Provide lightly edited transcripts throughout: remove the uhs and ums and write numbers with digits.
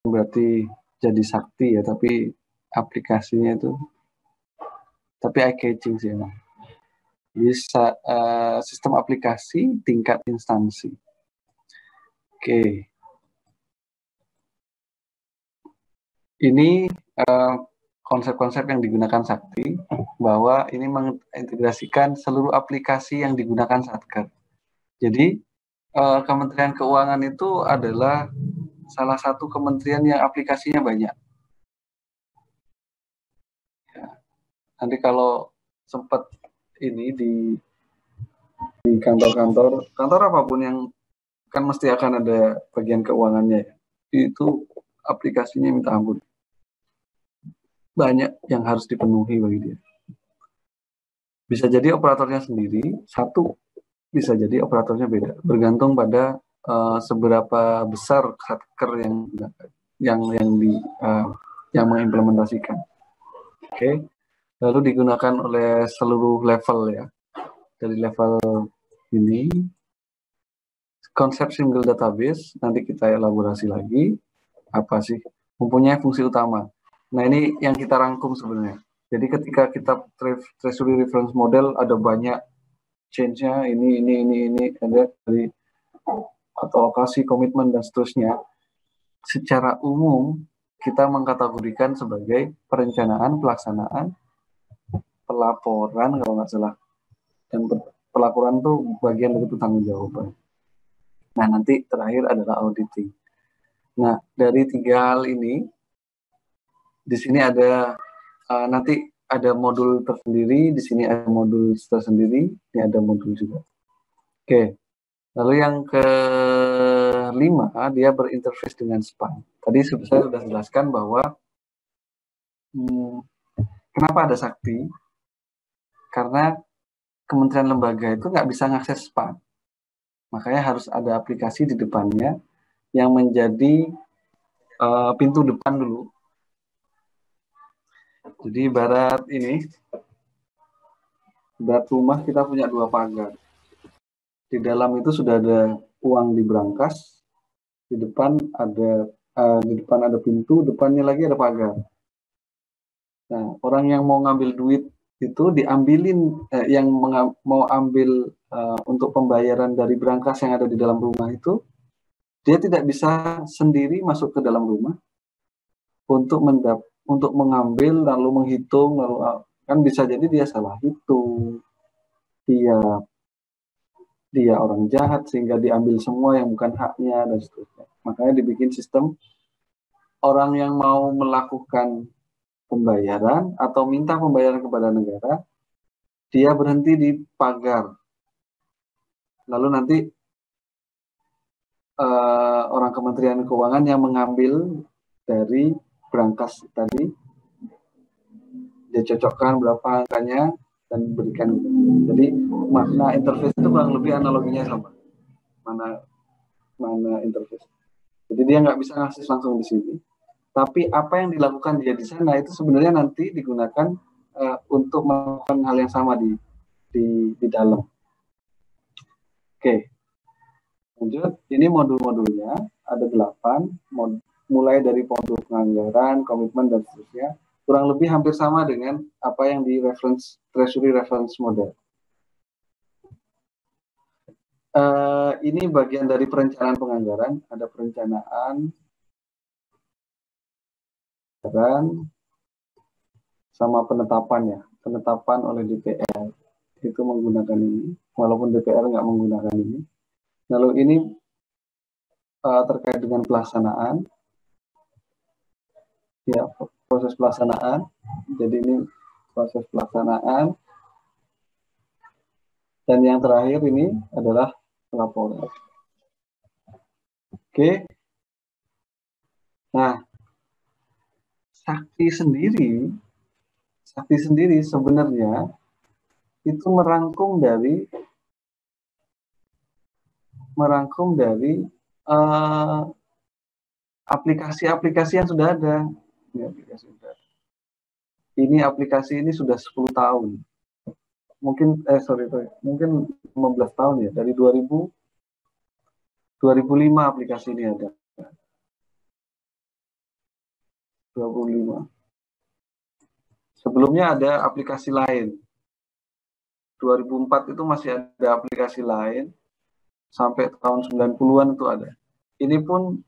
berarti jadi sakti ya, tapi aplikasinya itu, tapi eye catching sih emang. Bisa sistem aplikasi tingkat instansi. Oke, ini konsep-konsep yang digunakan Sakti, bahwa ini mengintegrasikan seluruh aplikasi yang digunakan Satker. Jadi Kementerian Keuangan itu adalah salah satu kementerian yang aplikasinya banyak. Ya. Nanti kalau sempat ini di kantor apapun yang kan mesti akan ada bagian keuangannya ya. Itu aplikasinya minta ampun. Banyak yang harus dipenuhi bagi dia. Bisa jadi operatornya sendiri, satu bisa jadi operatornya beda, bergantung pada seberapa besar Satker yang mengimplementasikan. Oke. Lalu digunakan oleh seluruh level ya. Dari level ini, konsep single database nanti kita elaborasi lagi. Apa sih? Mempunyai fungsi utama. Nah, ini yang kita rangkum sebenarnya. Jadi ketika kita treasury reference model ada banyak change-nya, ini ada dari atau lokasi, komitmen dan seterusnya. Secara umum kita mengkategorikan sebagai perencanaan, pelaksanaan, pelaporan kalau nggak salah. Dan pelaporan itu bagian dari tanggung jawab. Nah, nanti terakhir adalah auditing. Nah, dari tiga hal ini, di sini ada nanti ada modul tersendiri, di sini ada modul tersendiri, ini ada modul juga. Oke, lalu yang kelima, dia berinterface dengan SPAN. Tadi saya sudah jelaskan bahwa kenapa ada Sakti? Karena kementerian lembaga itu nggak bisa mengakses SPAN. Makanya harus ada aplikasi di depannya yang menjadi pintu depan dulu. Jadi ibarat ini, ibarat rumah kita punya 2 pagar. Di dalam itu sudah ada uang di brankas, di depan ada pintu, depannya lagi ada pagar. Nah, orang yang mau ngambil duit itu diambilin, yang mau ambil untuk pembayaran dari brankas yang ada di dalam rumah itu, dia tidak bisa sendiri masuk ke dalam rumah untuk mengambil lalu menghitung, lalu kan bisa jadi dia salah hitung, dia orang jahat sehingga diambil semua yang bukan haknya dan seterusnya. Makanya dibikin sistem orang yang mau melakukan pembayaran atau minta pembayaran kepada negara, dia berhenti di pagar. Lalu nanti orang Kementerian Keuangan yang mengambil dari brankas tadi, dia cocokkan berapa angkanya dan berikan. Jadi makna interface itu kurang lebih analoginya sama. Mana interface. Jadi dia nggak bisa ngakses langsung di sini. Tapi apa yang dilakukan dia di sana itu sebenarnya nanti digunakan untuk melakukan hal yang sama di dalam. Oke, lanjut. Ini modul-modulnya ada 8, mulai dari modul penganggaran, komitmen dan seterusnya. Kurang lebih hampir sama dengan apa yang di treasury reference model. Ini bagian dari perencanaan penganggaran. Ada perencanaan sama penetapan ya. Penetapan oleh DPR itu menggunakan ini, walaupun DPR nggak menggunakan ini. Lalu ini terkait dengan pelaksanaan, ya, proses pelaksanaan. Jadi ini proses pelaksanaan. Dan yang terakhir ini adalah pelaporan. Oke. Nah, Sakti sendiri sebenarnya itu merangkum dari aplikasi-aplikasi yang sudah ada. Ini aplikasi ini sudah 10 tahun. Mungkin 15 tahun ya, dari 2005 aplikasi ini ada. 25. Sebelumnya ada aplikasi lain. 2004 itu masih ada aplikasi lain. Sampai tahun 90-an itu ada. Ini pun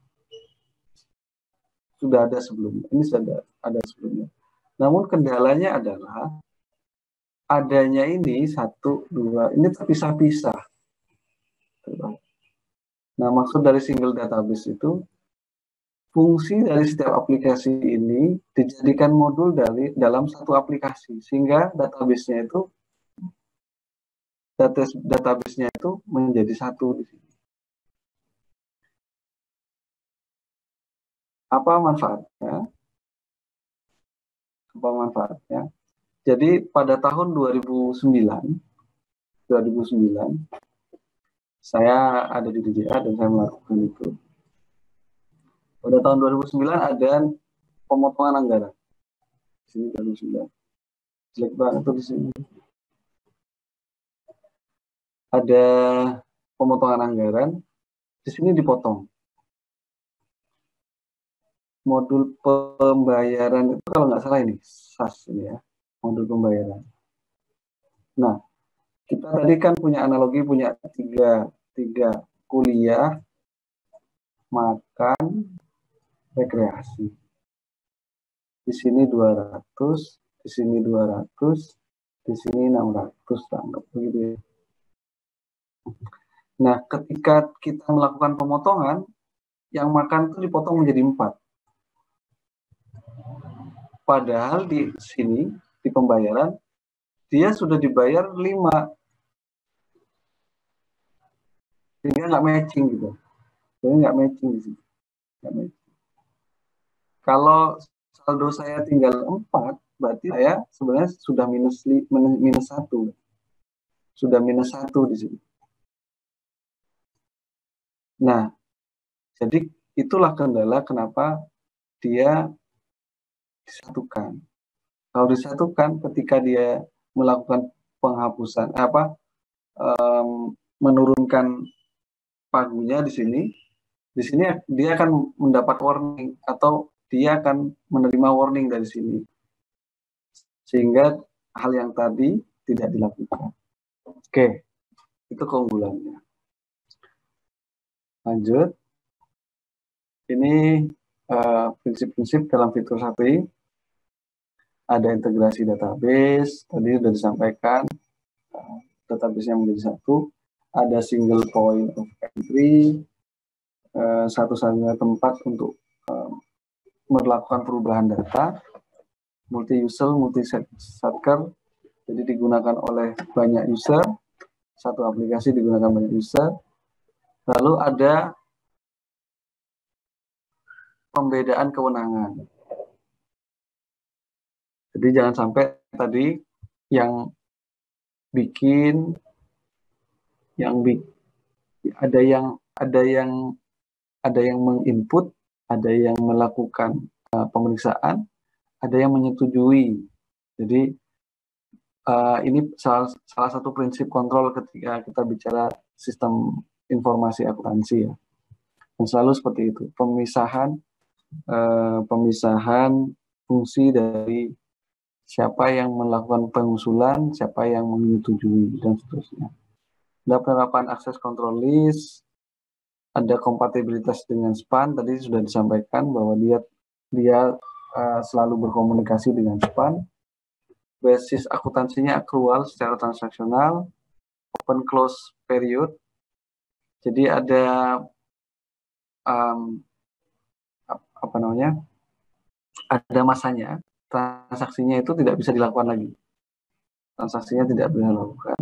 sudah ada sebelumnya. Ini sudah ada sebelumnya. Namun kendalanya adalah adanya ini 1, 2, ini terpisah-pisah. Nah, maksud dari single database itu, fungsi dari setiap aplikasi ini dijadikan modul dalam satu aplikasi, sehingga database-nya itu menjadi satu di sini. Apa manfaatnya? Jadi pada tahun 2009, saya ada di DJA dan saya melakukan itu. Pada tahun 2009 ada pemotongan anggaran. Di sini 2009. Jelek banget tuh di sini. Ada pemotongan anggaran, di sini dipotong. Modul pembayaran itu kalau nggak salah ini, SAS ini ya, modul pembayaran. Nah, kita tadi kan punya analogi, punya tiga kuliah, makan, rekreasi. Di sini 200, di sini 200, di sini 600, anggap begitu ya. Nah, ketika kita melakukan pemotongan, yang makan itu dipotong menjadi 4. Padahal di sini, di pembayaran, dia sudah dibayar 5. Sehingga nggak matching gitu. Jadi nggak matching di sini. Kalau saldo saya tinggal 4, berarti saya sebenarnya sudah minus 1. Sudah minus 1 di sini. Nah, jadi itulah kendala kenapa dia disatukan. Kalau disatukan, ketika dia melakukan penghapusan, menurunkan pagunya di sini dia akan mendapat warning atau dia akan menerima warning dari sini, sehingga hal yang tadi tidak dilakukan. Oke, itu keunggulannya. Lanjut. Ini prinsip-prinsip dalam fitur SAP. Ada integrasi database, tadi sudah disampaikan, database-nya menjadi satu. Ada single point of entry, satu-satunya tempat untuk melakukan perubahan data, multi-user, multi-satker, jadi digunakan oleh banyak user, satu aplikasi digunakan banyak user. Lalu ada pembedaan kewenangan. Jadi jangan sampai tadi yang bikin, ada yang menginput, ada yang melakukan pemeriksaan, ada yang menyetujui. Jadi ini salah satu prinsip kontrol ketika kita bicara sistem informasi akuntansi ya. Dan selalu seperti itu, pemisahan fungsi dari siapa yang melakukan pengusulan, siapa yang menyetujui, dan seterusnya. Ada penerapan akses control list, ada kompatibilitas dengan SPAN, tadi sudah disampaikan bahwa dia selalu berkomunikasi dengan SPAN. Basis akuntansinya akrual secara transaksional, open close period. Jadi ada ada masanya, transaksinya itu tidak bisa dilakukan lagi. Transaksinya tidak bisa dilakukan.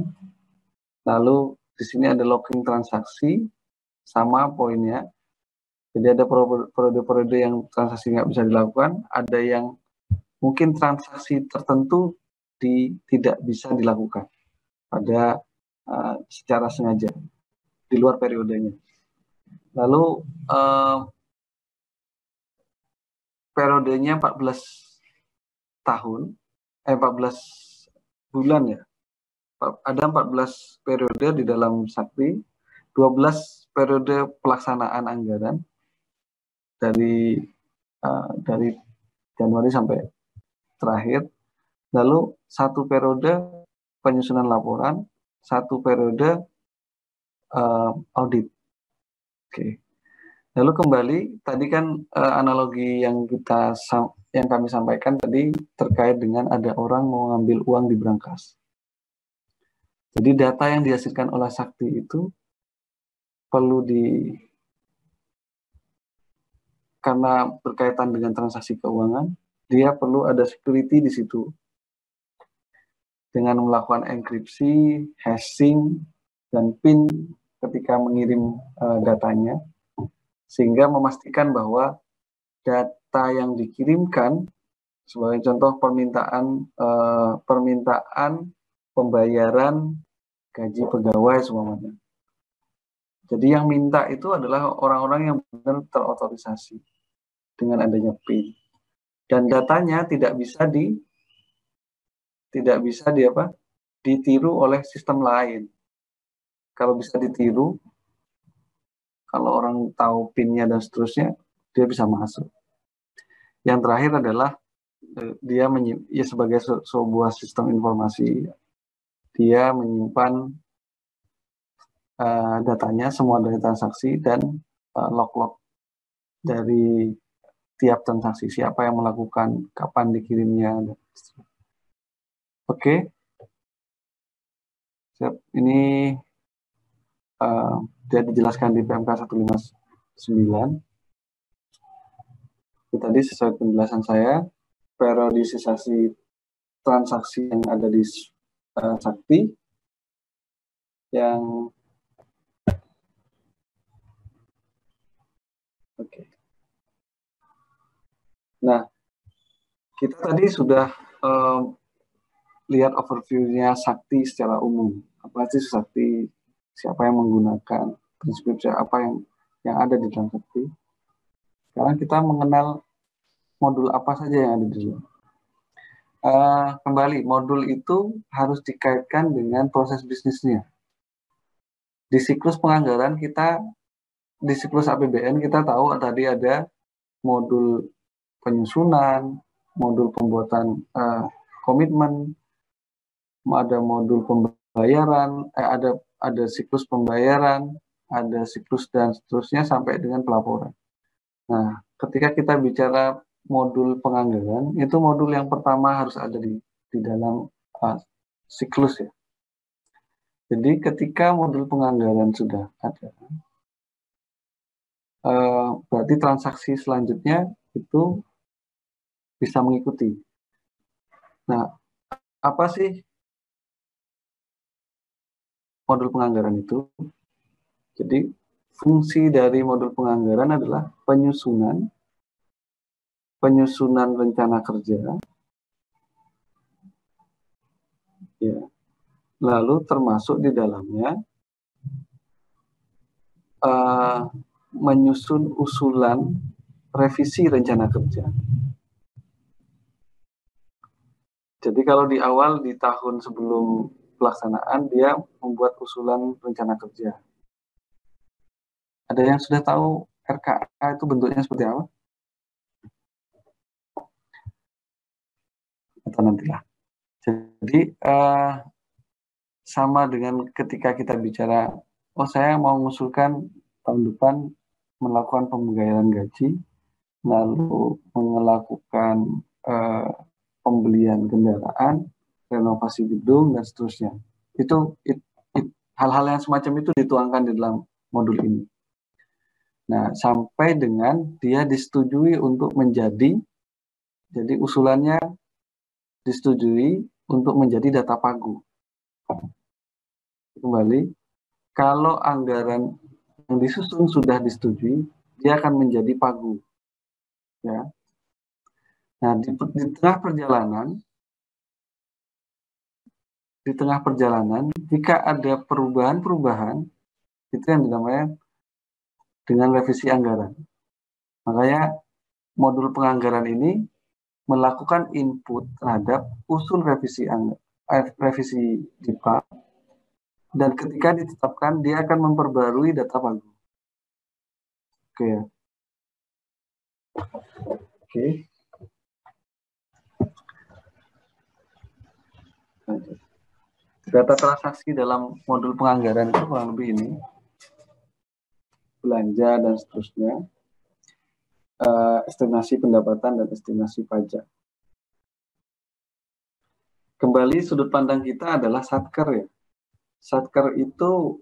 Lalu di sini ada locking transaksi, sama poinnya. Jadi ada periode-periode yang transaksi nggak bisa dilakukan, ada yang mungkin transaksi tertentu tidak bisa dilakukan pada secara sengaja di luar periodenya. Lalu periodenya 14 bulan ya. Ada 14 periode di dalam Sakti, 12 periode pelaksanaan anggaran dari Januari sampai terakhir. Lalu 1 periode penyusunan laporan, 1 periode audit. Oke. Lalu kembali tadi kan analogi yang kami sampaikan tadi terkait dengan ada orang mau ngambil uang di brankas. Jadi data yang dihasilkan oleh Sakti itu perlu karena berkaitan dengan transaksi keuangan, dia perlu ada security di situ. Dengan melakukan enkripsi, hashing, dan PIN ketika mengirim datanya, sehingga memastikan bahwa data yang dikirimkan, sebagai contoh permintaan pembayaran gaji pegawai semuanya. Jadi yang minta itu adalah orang-orang yang benar terotorisasi dengan adanya PIN. Dan datanya tidak bisa ditiru oleh sistem lain. Kalau bisa ditiru, kalau orang tahu PIN-nya dan seterusnya, dia bisa masuk. Yang terakhir adalah dia sebagai sebuah sistem informasi, dia menyimpan datanya, semua dari transaksi dan log-log dari tiap transaksi, siapa yang melakukan, kapan dikirimnya. Oke. Ini dia dijelaskan di PMK 159. Tadi sesuai penjelasan saya, periodisasi transaksi yang ada di Sakti yang oke. Nah, kita tadi sudah lihat overview-nya Sakti secara umum. Apa sih Sakti? Siapa yang menggunakan? Prinsip apa yang ada di dalam Sakti? Sekarang kita mengenal modul apa saja yang ada di dalam. Kembali, modul itu harus dikaitkan dengan proses bisnisnya. Di siklus penganggaran di siklus APBN kita tahu tadi ada modul penyusunan, modul pembuatan komitmen, ada modul pembayaran, ada siklus pembayaran, ada siklus dan seterusnya sampai dengan pelaporan. Nah, ketika kita bicara modul penganggaran, itu modul yang pertama harus ada di dalam siklus ya. Jadi ketika modul penganggaran sudah ada, berarti transaksi selanjutnya itu bisa mengikuti. Nah, apa sih modul penganggaran itu? Jadi fungsi dari modul penganggaran adalah penyusunan rencana kerja, ya. Lalu termasuk di dalamnya menyusun usulan revisi rencana kerja. Jadi kalau di awal di tahun sebelum pelaksanaan dia membuat usulan rencana kerja. Ada yang sudah tahu RKA itu bentuknya seperti apa? Atau nantilah. Jadi sama dengan ketika kita bicara, saya mau mengusulkan tahun depan melakukan pembayaran gaji, lalu melakukan pembelian kendaraan, renovasi gedung, dan seterusnya. Hal-hal yang semacam itu dituangkan di dalam modul ini. Nah, sampai dengan dia disetujui untuk jadi usulannya disetujui untuk menjadi data pagu. Kembali, kalau anggaran yang disusun sudah disetujui, dia akan menjadi pagu. Ya. Nah, di tengah perjalanan, jika ada perubahan-perubahan, itu yang dinamakan dengan revisi anggaran. Makanya modul penganggaran ini melakukan input terhadap usul revisi DIPA, dan ketika ditetapkan dia akan memperbarui data pagu. Oke. Data transaksi dalam modul penganggaran itu kurang lebih ini. Belanja dan seterusnya. Estimasi pendapatan dan estimasi pajak. Kembali sudut pandang kita adalah satker ya. Satker itu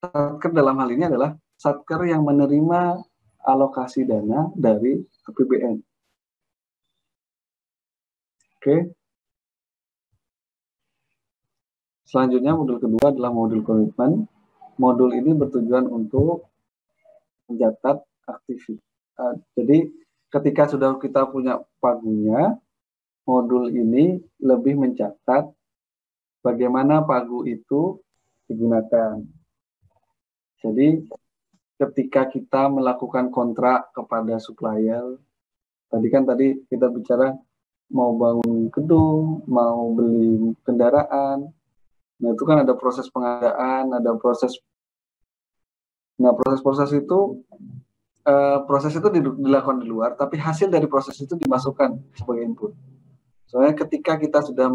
satker dalam hal ini adalah satker yang menerima alokasi dana dari APBN. Oke. Selanjutnya modul kedua adalah modul komitmen. Modul ini bertujuan untuk mencatat aktivitas. Jadi ketika sudah kita punya pagunya, modul ini lebih mencatat bagaimana pagu itu digunakan. Jadi ketika kita melakukan kontrak kepada supplier, tadi kita bicara mau bangun gedung, mau beli kendaraan, nah itu kan ada proses pengadaan, ada proses. Nah proses-proses itu dilakukan di luar, tapi hasil dari proses itu dimasukkan sebagai input. Soalnya ketika kita sudah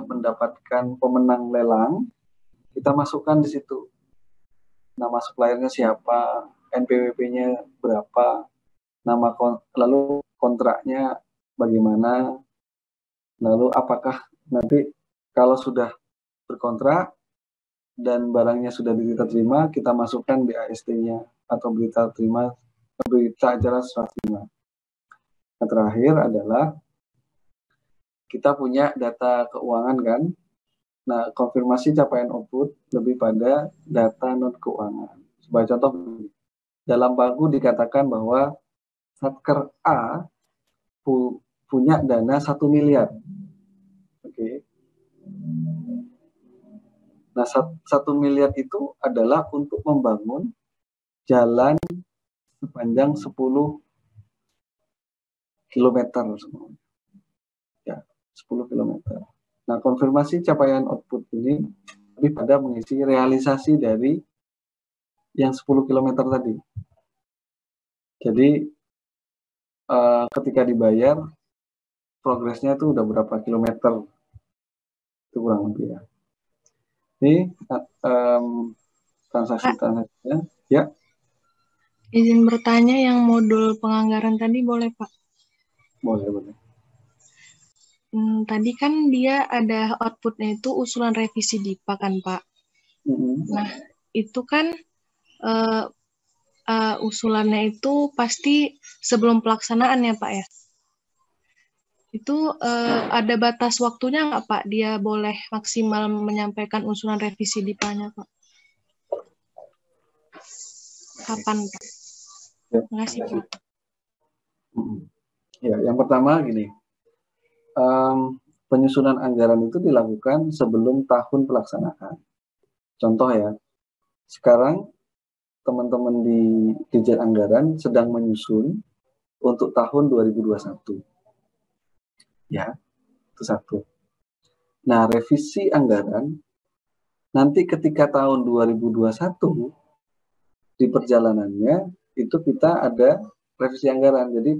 mendapatkan pemenang lelang, kita masukkan di situ. Nama suppliernya siapa, NPWP-nya berapa, lalu kontraknya bagaimana, lalu apakah nanti kalau sudah berkontrak dan barangnya sudah diterima, kita masukkan BAST-nya atau berita acara serah terima. Yang terakhir adalah kita punya data keuangan kan. Nah, konfirmasi capaian output lebih pada data non keuangan. Sebagai contoh, dalam pagu dikatakan bahwa Satker A punya dana 1 miliar. Oke. Nah, 1 miliar itu adalah untuk membangun jalan sepanjang 10 kilometer. Ya, 10 kilometer. Nah, konfirmasi capaian output ini lebih pada mengisi realisasi dari yang 10 km tadi. Jadi, ketika dibayar, progresnya itu udah berapa kilometer. Itu kurang lebih ya. Ini transaksi-transaksinya. Ya. Izin bertanya, yang modul penganggaran tadi boleh, Pak? Boleh. Tadi kan dia ada outputnya itu usulan revisi DIPA kan, Pak? Nah, itu kan usulannya itu pasti sebelum pelaksanaan ya, Pak ya? Itu ada batas waktunya nggak, Pak? Dia boleh maksimal menyampaikan usulan revisi DIPA-nya, Pak? Kapan, Pak? Ya, terima kasih, Pak. Ya, yang pertama gini. Penyusunan anggaran itu dilakukan sebelum tahun pelaksanaan. Contoh ya, sekarang teman-teman di Dirjen Anggaran sedang menyusun untuk tahun 2021. Ya, itu satu. Nah, revisi anggaran nanti ketika tahun 2021 di perjalanannya itu kita ada revisi anggaran. Jadi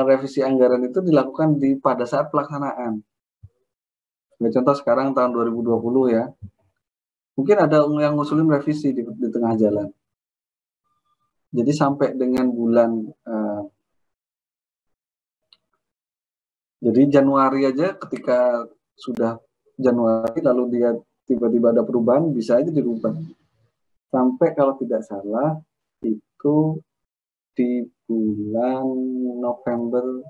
revisi anggaran itu dilakukan pada saat pelaksanaan. Contoh sekarang tahun 2020 ya. Mungkin ada yang ngusulin revisi di tengah jalan. Jadi sampai dengan bulan jadi Januari aja, ketika sudah Januari lalu dia tiba-tiba ada perubahan, bisa aja dirubah. Sampai kalau tidak salah itu di bulan November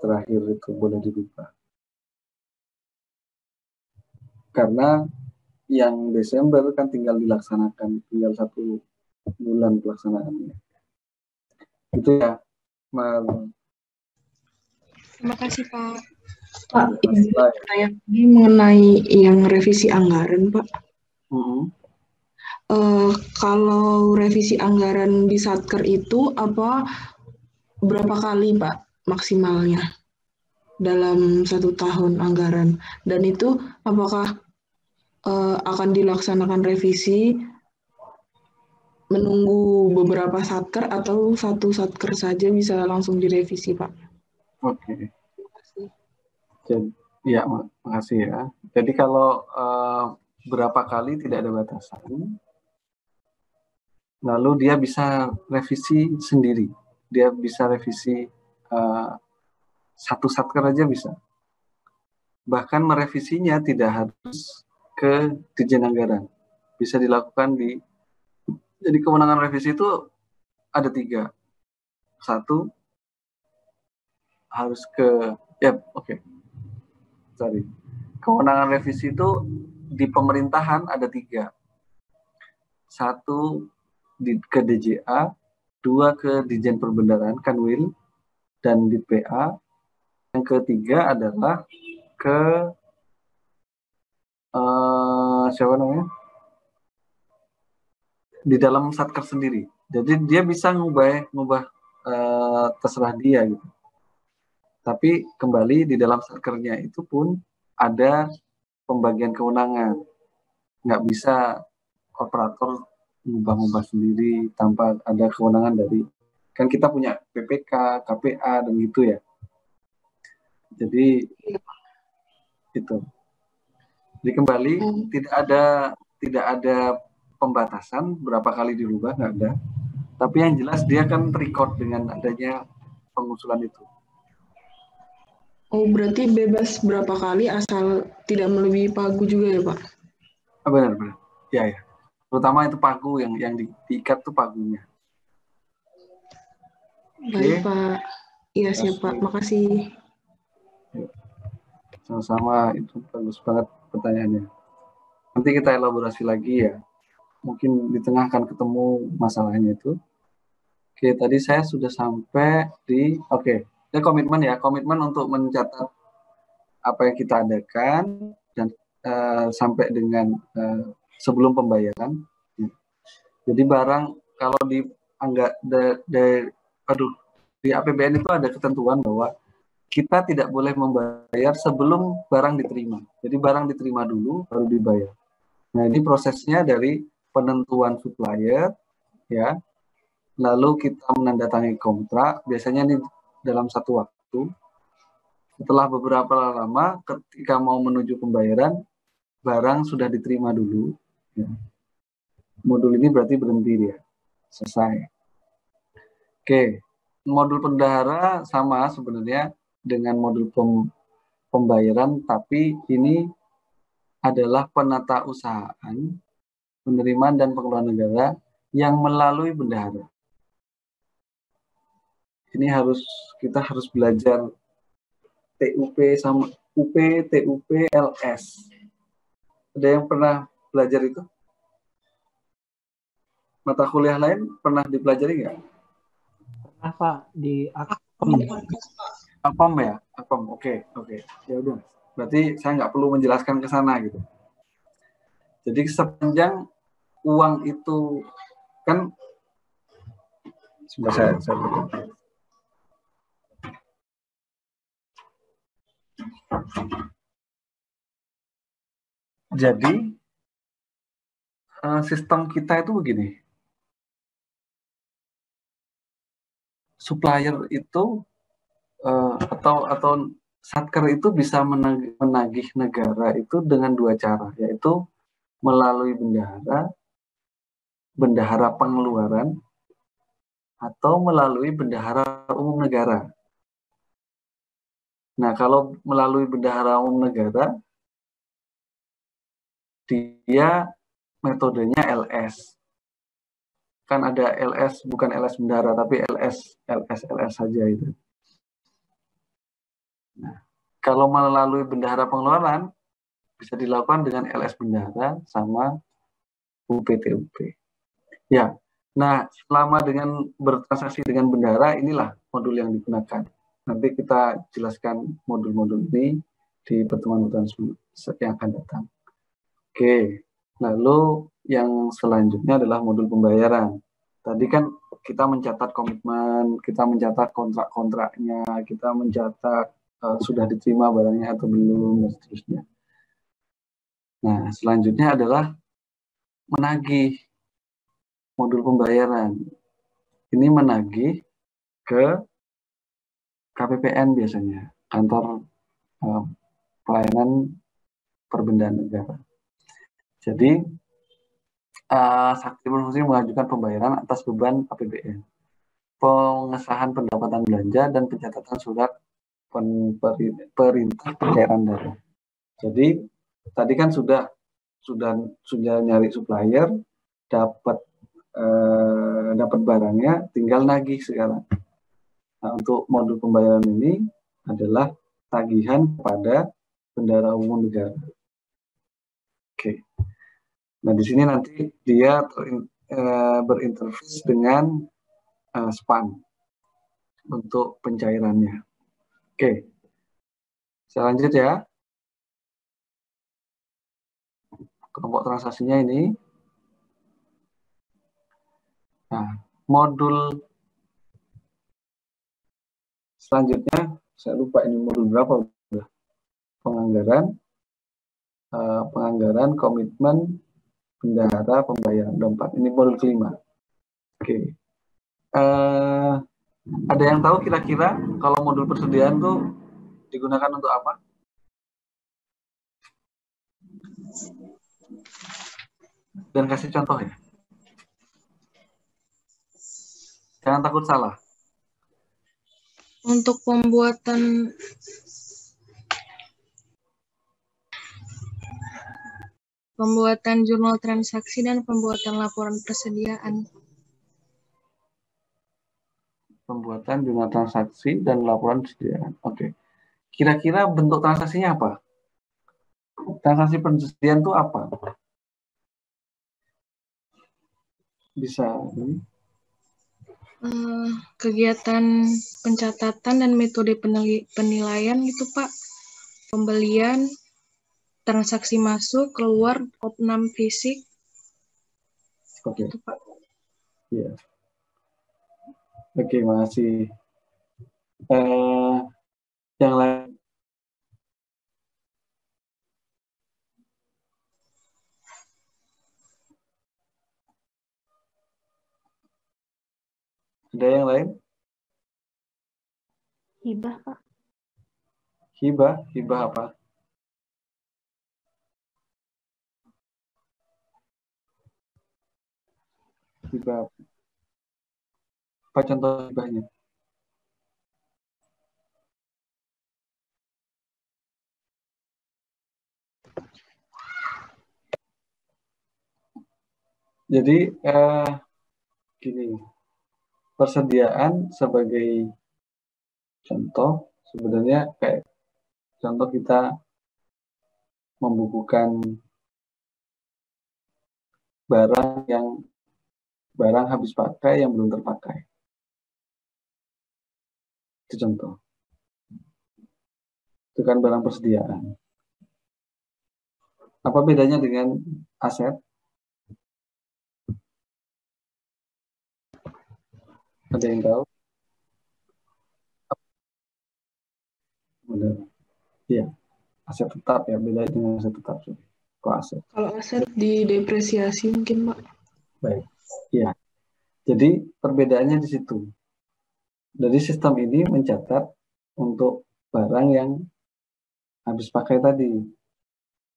terakhir itu boleh dirubah. Karena yang Desember kan tinggal dilaksanakan, tinggal 1 bulan pelaksanaannya. Itu ya, Terima kasih, Pak. Pak, ini saya mengenai yang revisi anggaran, Pak. Kalau revisi anggaran di Satker itu berapa kali, Pak, maksimalnya dalam 1 tahun anggaran? Dan itu apakah akan dilaksanakan revisi menunggu beberapa satker atau satu satker saja bisa langsung direvisi, Pak? Oke. Jadi, ya, makasih ya. Jadi kalau berapa kali tidak ada batasan, lalu dia bisa revisi sendiri. Dia bisa revisi satu satker aja bisa. Bahkan merevisinya tidak harus ke Dirjen Anggaran. Bisa dilakukan jadi kewenangan revisi itu ada 3. 1, harus ke, sorry. Kewenangan revisi itu di pemerintahan ada 3. 1 ke DJA, 2 ke Dirjen Perbendaharaan Kanwil dan di PA. Yang ketiga adalah ke siapa namanya? Di dalam satker sendiri. Jadi dia bisa ngubah terserah dia gitu. Tapi kembali di dalam satkernya itu pun ada pembagian kewenangan. Nggak bisa operator ngubah-ngubah sendiri tanpa ada kewenangan dari, kan kita punya PPK, KPA dan gitu ya. Jadi itu. Jadi kembali tidak ada pembatasan berapa kali dirubah, nggak ada. Tapi yang jelas dia kan record dengan adanya pengusulan itu. Oh, berarti bebas berapa kali asal tidak melebihi pagu juga ya, Pak? Benar. Ya. Terutama itu pagu yang diikat tuh pagunya. Baik, Pak. Iya, siap, Pak. Makasih. Sama-sama, itu bagus banget pertanyaannya. Nanti kita elaborasi lagi ya. Mungkin di tengah akan ketemu masalahnya itu. Oke, tadi saya sudah sampai di, ini komitmen untuk mencatat apa yang kita adakan dan sampai dengan sebelum pembayaran. Jadi barang kalau di APBN itu ada ketentuan bahwa kita tidak boleh membayar sebelum barang diterima. Jadi barang diterima dulu baru dibayar. Nah, ini prosesnya dari penentuan supplier ya. Lalu kita menandatangani kontrak, biasanya ini dalam satu waktu. Setelah beberapa lama, ketika mau menuju pembayaran, barang sudah diterima dulu. Ya. Modul ini berarti berhenti dia, selesai. Oke, modul bendahara sama sebenarnya dengan modul pembayaran, tapi ini adalah penata usahaan, penerimaan dan pengeluaran negara yang melalui bendahara. Ini kita harus belajar TUP sama UP, TUP, LS. Ada yang pernah belajar itu? Mata kuliah lain pernah dipelajari nggak? Pernah, Pak, di Akom. Akom ya? Akom, oke. Ya udah. Berarti saya nggak perlu menjelaskan ke sana gitu. Jadi sepanjang uang itu kan, sudah saya jadi sistem kita itu begini. Supplier itu atau satker itu bisa menagih negara itu dengan 2 cara, yaitu melalui bendahara pengeluaran atau melalui bendahara umum negara. Nah, kalau melalui bendahara umum negara, dia metodenya LS. Kan ada LS, bukan LS bendahara, tapi LS saja itu. Nah, kalau melalui bendahara pengeluaran, bisa dilakukan dengan LS bendahara sama UPTUP. Ya, nah selama dengan bertransaksi dengan bendahara, inilah modul yang digunakan. Nanti kita jelaskan modul-modul ini di pertemuan-pertemuan yang akan datang. Oke, lalu yang selanjutnya adalah modul pembayaran. Tadi kan kita mencatat komitmen, kita mencatat kontrak-kontraknya, kita mencatat sudah diterima barangnya atau belum, dan seterusnya. Nah, selanjutnya adalah menagih. modul pembayaran. Ini menagih ke KPPN biasanya, kantor pelayanan perbendaan negara. Jadi Sakti berfungsi mengajukan pembayaran atas beban APBN, pengesahan pendapatan belanja, dan pencatatan surat perintah pencairan dana. Jadi tadi kan sudah nyari supplier, dapat barangnya, tinggal nagih sekarang. Nah, untuk modul pembayaran ini adalah tagihan kepada bendahara umum negara. Oke. Nah, di sini nanti dia berinterface dengan SPAN untuk pencairannya. Oke. Saya lanjut ya. Kelompok transaksinya ini. Nah, modul selanjutnya, saya lupa ini modul berapa. Penganggaran, komitmen, bendahara, pembayaran, dompet. Ini modul kelima. Oke. Ada yang tahu kira-kira kalau modul persediaan tuh digunakan untuk apa? Dan kasih contoh ya. Jangan takut salah. Untuk pembuatan jurnal transaksi dan pembuatan laporan persediaan. Pembuatan jurnal transaksi dan laporan persediaan. Oke. Kira-kira bentuk transaksinya apa? Transaksi persediaan itu apa? Bisa. Kegiatan pencatatan dan metode penilaian gitu Pak. Pembelian, transaksi masuk, keluar, opnam fisik. Oke. Gitu, Pak. Iya. Oke, makasih. Yang lain? Ada yang lain? Hibah, Pak. Hibah apa? Hibah. Apa contoh hibahnya? Jadi gini, persediaan sebagai contoh sebenarnya kayak contoh kita membukukan barang habis pakai yang belum terpakai. Itu contoh. Itu kan barang persediaan. Apa bedanya dengan aset? Ada yang tahu? Benar. Iya. Aset tetap ya, beda dengan aset tetap. Kok aset? Kalau aset didepresiasi mungkin, Pak. Baik. Iya. Jadi perbedaannya di situ. Dari sistem ini mencatat untuk barang yang habis pakai tadi.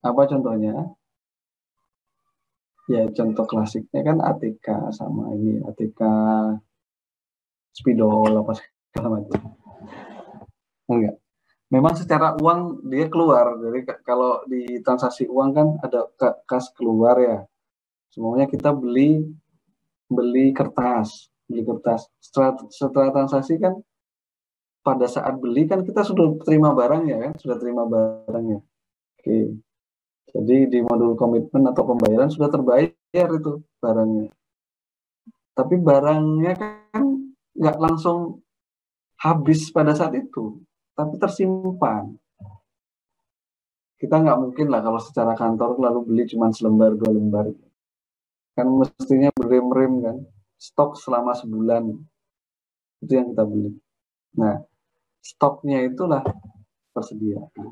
Apa contohnya? Ya contoh klasiknya kan ATK sama ini, ATK spidol apa segala macam. Enggak. Memang secara uang dia keluar. Jadi kalau di transaksi uang kan ada kas keluar ya. Semuanya kita beli kertas. Setelah transaksi kan pada saat beli kan kita sudah terima barangnya kan, sudah terima barangnya. Oke. Jadi di modul komitmen atau pembayaran sudah terbayar itu barangnya. Tapi barangnya kan nggak langsung habis pada saat itu, tapi tersimpan. Kita nggak mungkin lah kalau secara kantor lalu beli cuma selembar 2 lembar. Kan mestinya berem-rem kan, stok selama sebulan. Itu yang kita beli. Nah, stoknya itulah persediaan.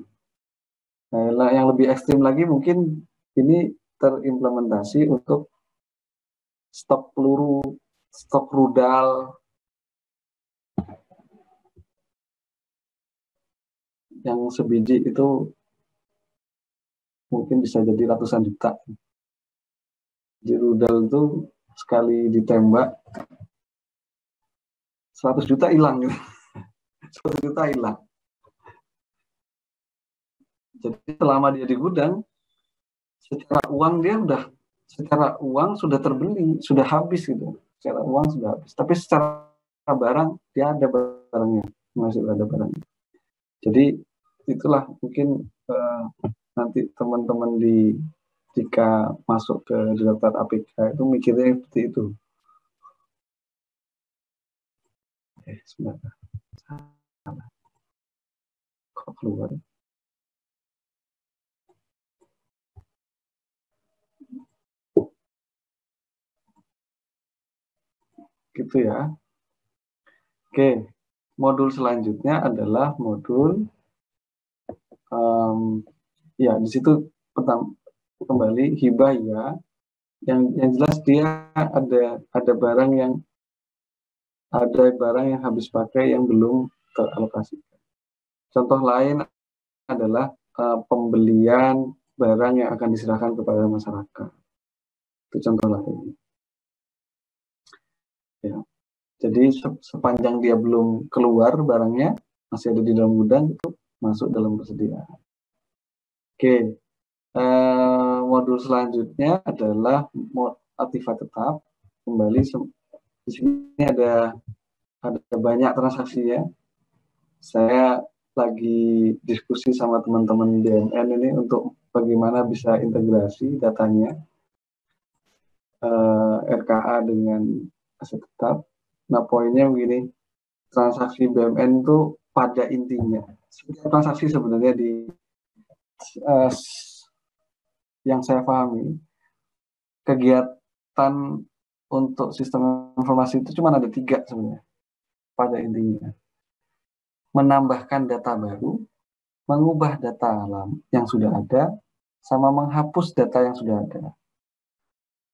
Nah, yang lebih ekstrim lagi mungkin ini terimplementasi untuk stok peluru, stok rudal, yang sebiji itu mungkin bisa jadi ratusan juta. Jadi rudal itu sekali ditembak 100 juta hilang gitu. 100 juta hilang. Jadi selama dia di gudang, secara uang sudah terbeli, sudah habis gitu. Secara uang sudah habis. Tapi secara barang dia ada barangnya, masih ada barangnya. Jadi itulah mungkin nanti teman-teman jika masuk ke daftar APK itu mikirnya seperti itu. Sebentar. Kok keluar? Gitu ya. Oke, modul selanjutnya adalah modul ya di situ pertama kembali hibah ya. Yang jelas dia ada barang yang habis pakai yang belum teralokasikan. Contoh lain adalah pembelian barang yang akan diserahkan kepada masyarakat. Itu contoh lain. Ya. Jadi sepanjang dia belum keluar barangnya, masih ada di dalam gudang, itu masuk dalam persediaan. Oke, modul selanjutnya adalah aktiva tetap. Kembali di sini ada banyak transaksi ya. Saya lagi diskusi sama teman-teman BMN ini untuk bagaimana bisa integrasi datanya RKA dengan aset tetap. Nah, poinnya begini, transaksi BMN itu pada intinya, setiap transaksi sebenarnya yang saya pahami, kegiatan untuk sistem informasi itu cuma ada 3 sebenarnya pada intinya. Menambahkan data baru, mengubah data yang sudah ada, sama menghapus data yang sudah ada.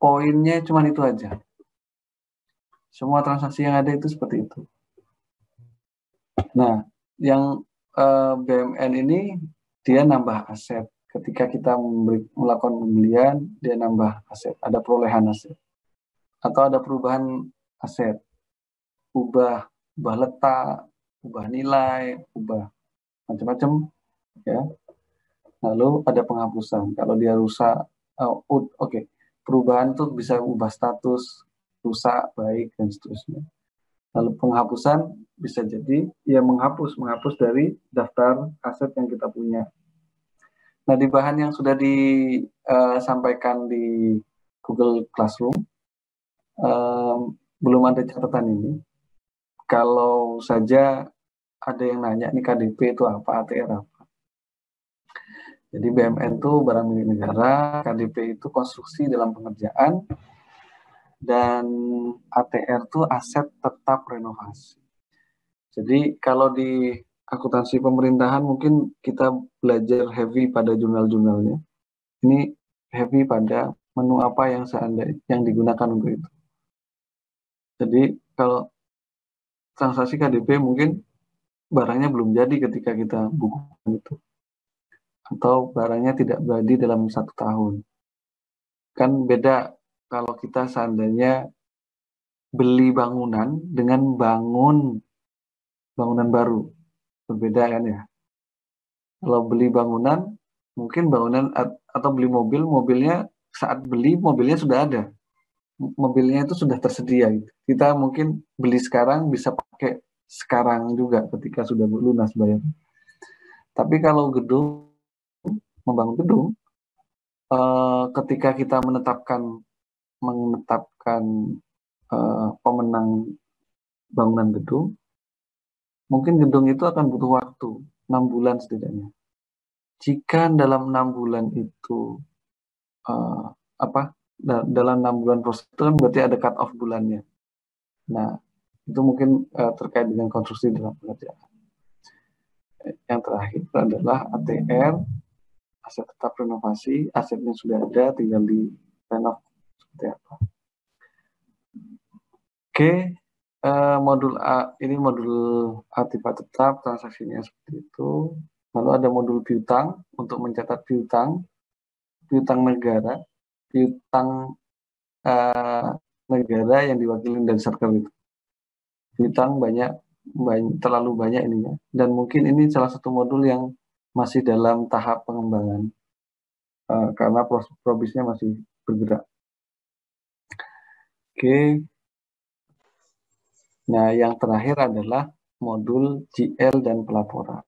Poinnya cuma itu aja. Semua transaksi yang ada itu seperti itu. Nah, yang BMN ini dia nambah aset. Ketika kita melakukan pembelian, dia nambah aset. Ada perolehan aset. Atau ada perubahan aset. Ubah letak, ubah nilai, ubah macam-macam. Ya. Lalu ada penghapusan. Kalau dia rusak, perubahan itu bisa ubah status, rusak, baik, dan seterusnya. Lalu penghapusan bisa jadi ya menghapus dari daftar aset yang kita punya. Nah, di bahan yang sudah disampaikan di Google Classroom, belum ada catatan ini. Kalau saja ada yang nanya, nih KDP itu apa, ATR apa? Jadi BMN itu barang milik negara, KDP itu konstruksi dalam pengerjaan, dan ATR itu aset tetap renovasi. Jadi kalau di akuntansi pemerintahan mungkin kita belajar heavy pada jurnal-jurnalnya. Ini heavy pada menu apa yang digunakan untuk itu. Jadi kalau transaksi KDP mungkin barangnya belum jadi ketika kita bukukan itu. Atau barangnya tidak jadi dalam 1 tahun. Kan beda kalau kita seandainya beli bangunan dengan bangunan baru. Berbeda kan ya. Kalau beli bangunan, mungkin bangunan atau beli mobilnya saat beli mobilnya sudah ada. Mobilnya itu sudah tersedia. Gitu. Kita mungkin beli sekarang bisa pakai sekarang juga ketika sudah lunas bayar. Tapi kalau membangun gedung, ketika kita menetapkan pemenang bangunan gedung, mungkin gedung itu akan butuh waktu 6 bulan setidaknya. Jika dalam 6 bulan itu dalam 6 bulan proses itu kan berarti ada cut off bulannya. Nah, itu mungkin terkait dengan konstruksi dalam pengerjaan. Yang terakhir adalah ATR, aset tetap renovasi, asetnya sudah ada, tinggal di renov seperti apa. Oke, modul A ini modul artefak tetap, transaksinya seperti itu. Lalu ada modul piutang untuk mencatat piutang negara, piutang negara yang diwakili dari Satker itu. Piutang terlalu banyak ininya, dan mungkin ini salah satu modul yang masih dalam tahap pengembangan karena probisnya masih bergerak. Oke. Nah, yang terakhir adalah modul GL dan pelaporan.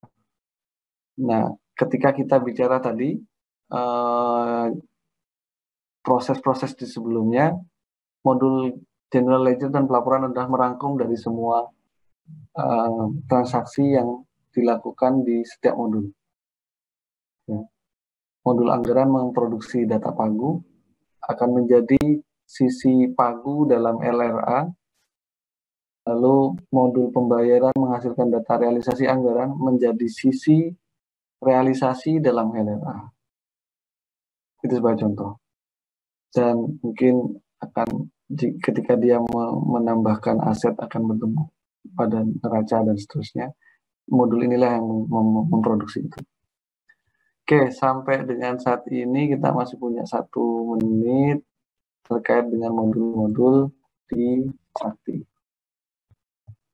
Nah, ketika kita bicara tadi proses-proses di sebelumnya, modul General Ledger dan pelaporan adalah merangkum dari semua transaksi yang dilakukan di setiap modul. Ya. Modul anggaran memproduksi data pagu, akan menjadi sisi pagu dalam LRA. Lalu modul pembayaran menghasilkan data realisasi anggaran menjadi sisi realisasi dalam LRA. Itu sebagai contoh. Dan mungkin akan ketika dia menambahkan aset akan bertemu pada neraca dan seterusnya. Modul inilah yang memproduksi itu. Oke, sampai dengan saat ini kita masih punya 1 menit terkait dengan modul-modul di Sakti.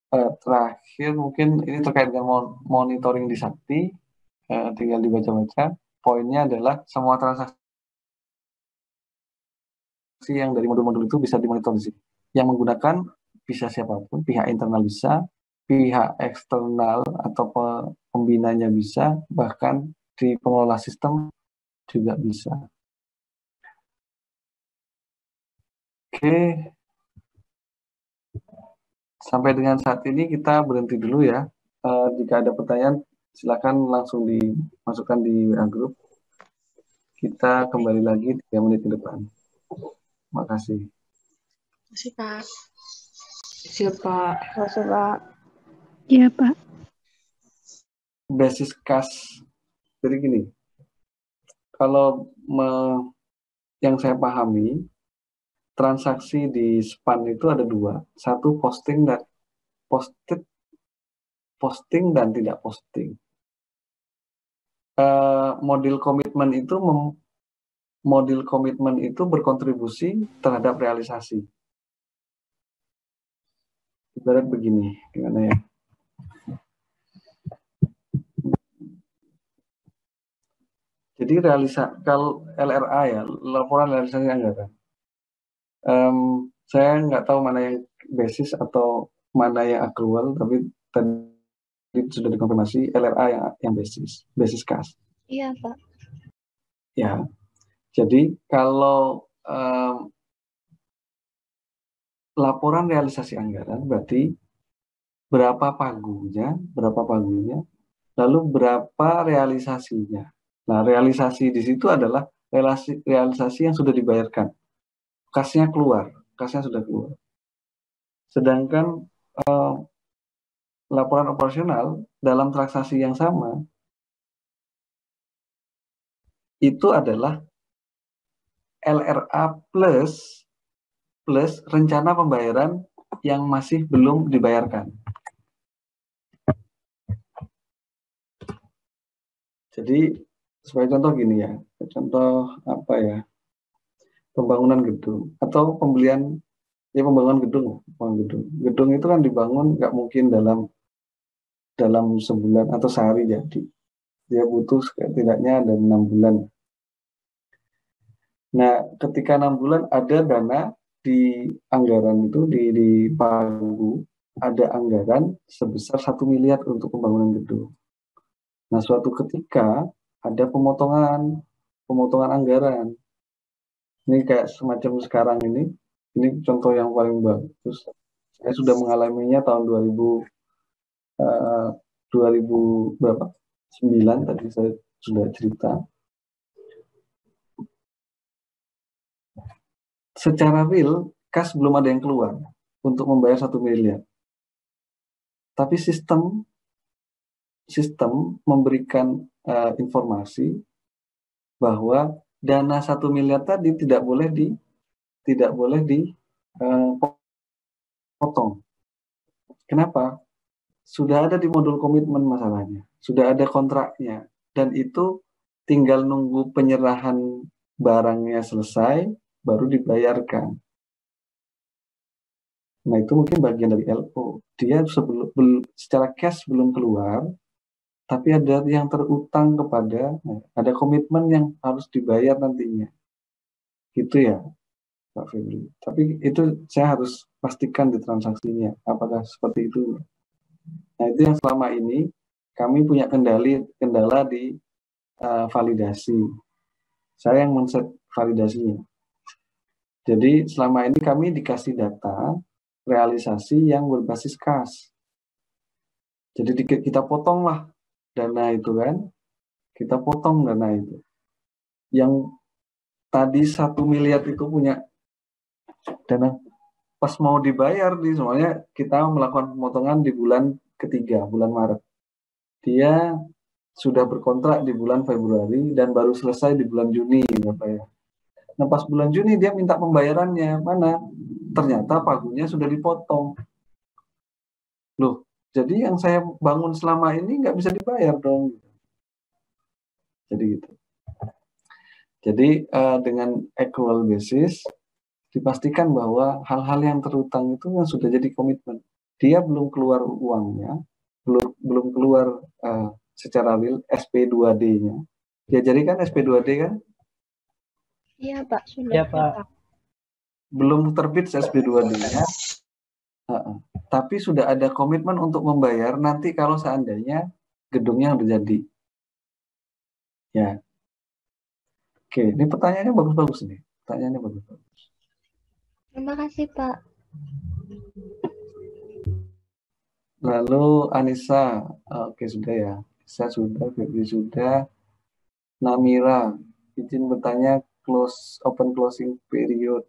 Terakhir mungkin ini terkait dengan monitoring di Sakti, tinggal dibaca-baca. Poinnya adalah semua transaksi yang dari modul-modul itu bisa dimonitor di sini. Yang menggunakan bisa siapapun, pihak internal bisa, pihak eksternal atau pembinanya bisa, bahkan di pengelola sistem juga bisa. Oke. Sampai dengan saat ini kita berhenti dulu ya. Jika ada pertanyaan, silakan langsung dimasukkan di WA Group. Kita kembali lagi 3 menit ke depan. Terima kasih. Terima kasih, Pak. Siap, Pak. Masuk, Pak. Iya, Pak. Basis kas. Jadi gini, kalau yang saya pahami, transaksi di SPAN itu ada 2. Satu posting dan tidak posting. Model komitmen itu berkontribusi terhadap realisasi. Ibarat begini, gimana ya? Jadi kalau LRA ya, laporan realisasi anggaran. Saya nggak tahu mana yang basis atau mana yang accrual, tapi tadi sudah dikonfirmasi LRA yang basis kas. Iya, Pak. Ya, jadi kalau laporan realisasi anggaran berarti berapa pagunya, lalu berapa realisasinya. Nah, realisasi di situ adalah realisasi yang sudah dibayarkan. Kasnya sudah keluar. Sedangkan laporan operasional dalam transaksi yang sama itu adalah LRA plus rencana pembayaran yang masih belum dibayarkan. Jadi sebagai contoh gini ya, contoh apa ya, pembangunan gedung atau pembangunan gedung. Gedung itu kan dibangun nggak mungkin dalam sebulan atau sehari jadi. Dia butuh setidaknya ada 6 bulan. Nah, ketika 6 bulan ada dana di anggaran itu di pagu ada anggaran sebesar 1 miliar untuk pembangunan gedung. Nah, suatu ketika ada pemotongan anggaran. Ini kayak semacam sekarang ini contoh yang paling bagus. Saya sudah mengalaminya tahun 2000 berapa? 9 tadi saya sudah cerita. Secara real, kas belum ada yang keluar untuk membayar 1 miliar. Tapi sistem memberikan informasi bahwa dana 1 miliar tadi tidak boleh potong. Kenapa? Sudah ada di modul komitmen masalahnya, sudah ada kontraknya, dan itu tinggal nunggu penyerahan barangnya selesai, baru dibayarkan. Nah itu mungkin bagian dari LO. Dia secara cash belum keluar, tapi ada yang terutang kepada, ada komitmen yang harus dibayar nantinya. Gitu ya, Pak Febri. Tapi itu saya harus pastikan di transaksinya, apakah seperti itu. Nah itu yang selama ini kami punya kendala di validasi. Saya yang men-set validasinya. Jadi selama ini kami dikasih data realisasi yang berbasis kas. Jadi kita potonglah dana itu kan, kita potong dana itu. Yang tadi 1 miliar itu punya dana, pas mau dibayar soalnya kita melakukan pemotongan di bulan ketiga, bulan Maret. Dia sudah berkontrak di bulan Februari dan baru selesai di bulan Juni, Bapak ya. Nah pas bulan Juni dia minta pembayarannya, mana? Ternyata pagunya sudah dipotong. Loh, jadi yang saya bangun selama ini nggak bisa dibayar dong. Jadi gitu. Jadi dengan accrual basis dipastikan bahwa hal-hal yang terutang itu yang sudah jadi komitmen. Dia belum keluar uangnya, belum keluar secara real SP2D-nya. Ya jadi kan SP2D kan? Iya Pak, sudah. Iya Pak. Belum terbit SP2D-nya. Tapi sudah ada komitmen untuk membayar nanti kalau seandainya gedungnya udah jadi. Ya. Oke, ini pertanyaannya bagus-bagus nih. Pertanyaannya bagus-bagus. Terima kasih Pak. Lalu Anissa, oke sudah ya. Saya sudah, Febri sudah. Namira, izin bertanya open closing period.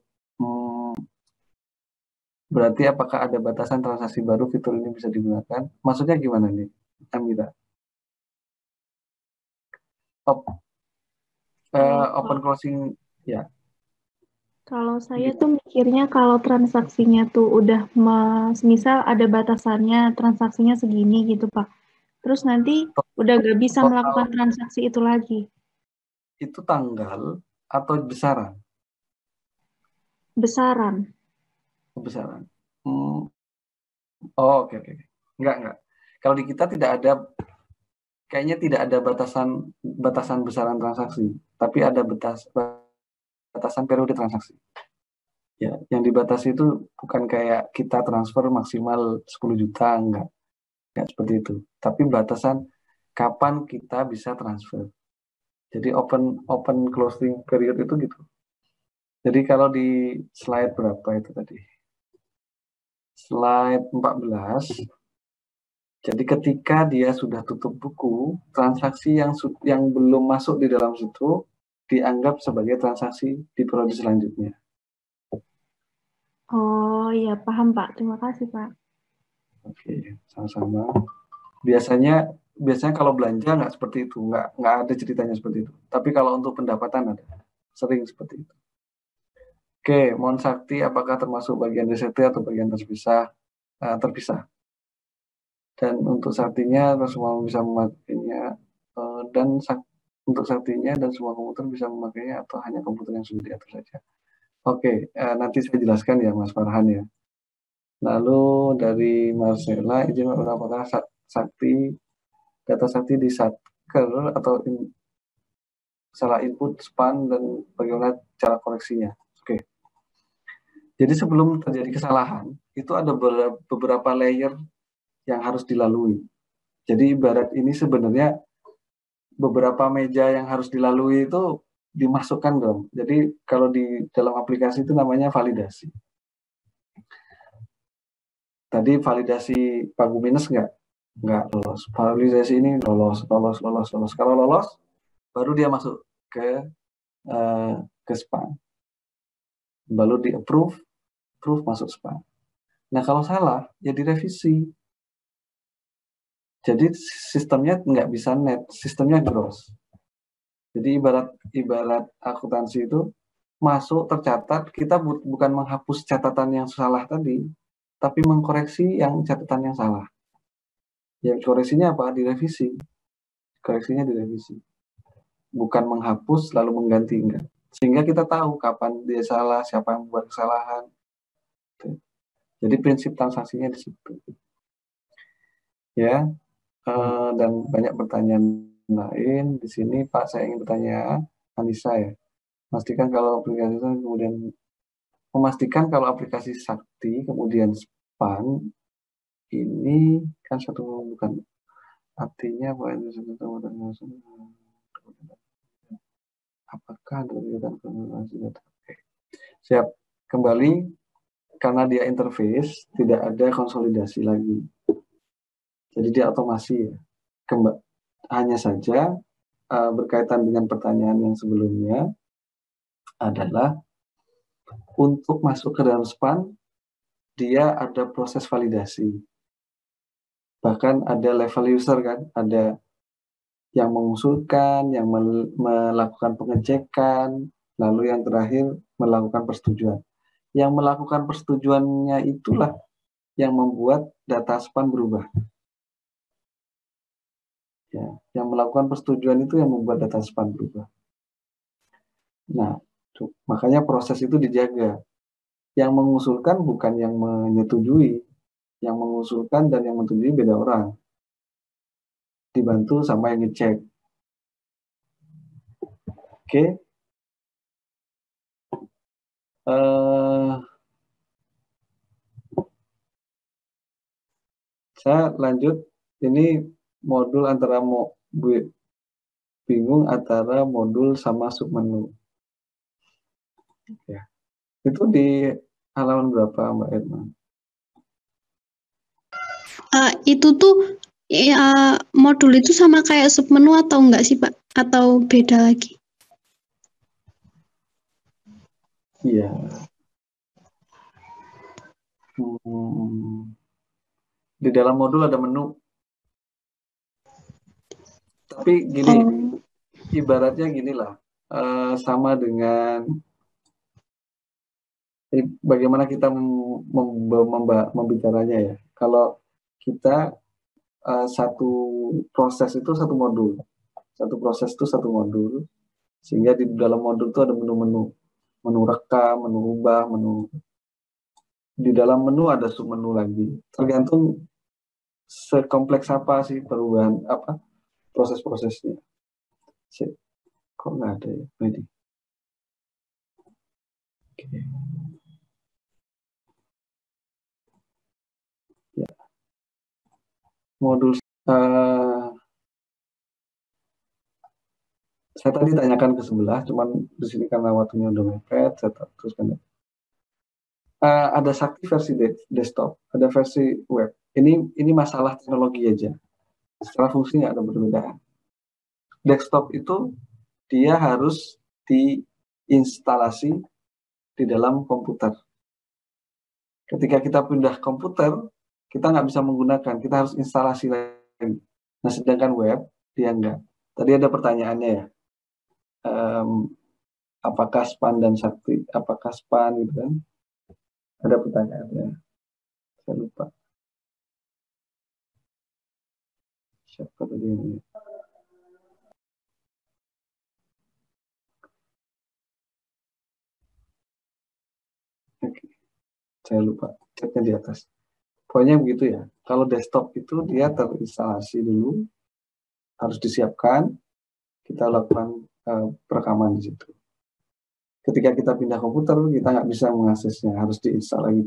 Berarti apakah ada batasan transaksi baru fitur ini bisa digunakan? Maksudnya gimana nih, Namira? Open closing, ya. Kalau saya tuh mikirnya kalau transaksinya tuh udah misal ada batasannya transaksinya segini gitu Pak. Terus nanti udah gak bisa melakukan transaksi itu lagi. Itu tanggal atau besaran? Besaran. Besaran. Oh, oke. Enggak. Kalau di kita kayaknya tidak ada batasan besaran transaksi, tapi ada batasan periode transaksi. Ya, yang dibatasi itu bukan kayak kita transfer maksimal 10 juta, enggak seperti itu. Tapi batasan kapan kita bisa transfer. Jadi open closing period itu gitu. Jadi kalau di slide berapa itu tadi? Slide 14. Jadi ketika dia sudah tutup buku, transaksi yang belum masuk di dalam situ dianggap sebagai transaksi di periode selanjutnya. Oh iya, paham Pak. Terima kasih Pak. Oke, sama-sama. Biasanya kalau belanja nggak seperti itu, nggak ada ceritanya seperti itu. Tapi kalau untuk pendapatan ada, sering seperti itu. Oke, Mon Sakti apakah termasuk bagian DCT atau bagian terpisah? Terpisah. Dan untuk saktinya semua bisa memakainya dan untuk saktinya dan semua komputer bisa memakainya atau hanya komputer yang sudah diatur saja. Oke, nanti saya jelaskan ya Mas Farhan ya. Lalu dari Marcella, izin apakah data sakti di Satker atau salah input span dan bagaimana cara koreksinya. Oke. Jadi sebelum terjadi kesalahan, itu ada beberapa layer yang harus dilalui. Jadi ibarat ini sebenarnya beberapa meja yang harus dilalui itu dimasukkan dong. Jadi kalau di dalam aplikasi itu namanya validasi. Tadi validasi pagu minus nggak lolos. Validasi ini lolos. Kalau lolos, baru dia masuk ke span. Lalu di approve masuk span. Nah kalau salah, ya direvisi. Jadi sistemnya nggak bisa net, sistemnya gross. Jadi ibarat akuntansi itu masuk tercatat, kita bukan menghapus catatan yang salah tadi, tapi mengkoreksi yang catatan yang salah. Yang koreksinya apa? Direvisi. Koreksinya direvisi. Bukan menghapus lalu mengganti, enggak. Sehingga kita tahu kapan dia salah, siapa yang membuat kesalahan. Jadi prinsip transaksinya di situ. Ya, dan banyak pertanyaan lain di sini, Pak. Saya ingin bertanya, Anissa ya. Memastikan kalau aplikasi Sakti kemudian SPAN ini kan satu, bukan, artinya apakah ada kegiatan konsolidasi data? Siap. Kembali, karena dia interface, tidak ada konsolidasi lagi. Jadi dia otomasi ya. Hanya saja berkaitan dengan pertanyaan yang sebelumnya adalah untuk masuk ke dalam SPAN, dia ada proses validasi. Bahkan ada level user kan, ada yang mengusulkan, yang melakukan pengecekan, lalu yang terakhir melakukan persetujuan. Yang melakukan persetujuannya itulah yang membuat data SPAN berubah. Ya, yang melakukan persetujuan itu yang membuat data SPAN berubah. Nah, makanya proses itu dijaga. Yang mengusulkan bukan yang menyetujui. Yang mengusulkan dan yang menyetujui beda orang. Dibantu sama yang ngecek. Oke. Saya lanjut. Ini modul antara bingung antara modul sama submenu. Ya. Itu di halaman berapa, Mbak Edma? Itu tuh modul itu sama kayak submenu atau enggak sih, Pak? Atau beda lagi? Iya. Di dalam modul ada menu. Tapi gini, ibaratnya ginilah, sama dengan bagaimana kita membicaranya ya. Kalau kita satu proses itu satu modul, satu proses itu satu modul, sehingga di dalam modul itu ada menu-menu, menu rekam, menu ubah, menu. Di dalam menu ada submenu lagi. Tergantung sekompleks apa sih perubahan proses-prosesnya. Kok nggak ada ya? Ini. Okay. Ya. Modul saya tadi tanyakan ke sebelah, cuman di sini karena waktunya udah mepet, saya teruskan. Ada Sakti versi desktop, ada versi web. Ini masalah teknologi aja. Secara fungsi nggak ada perbedaan. Desktop itu dia harus diinstalasi di dalam komputer. Ketika kita pindah komputer, kita nggak bisa menggunakan, kita harus instalasi lagi. Nah, sedangkan web, dia nggak. Tadi ada pertanyaannya ya, apakah SPAN dan Sakti, apakah SPAN gitu kan? Ada pertanyaannya, saya lupa. Siapa tadi ini? Oke, saya lupa, chatnya di atas. Pokoknya begitu ya, kalau desktop itu dia terinstalasi dulu, harus disiapkan, kita lakukan perekaman di situ. Ketika kita pindah komputer, kita nggak bisa mengaksesnya, harus diinstal lagi.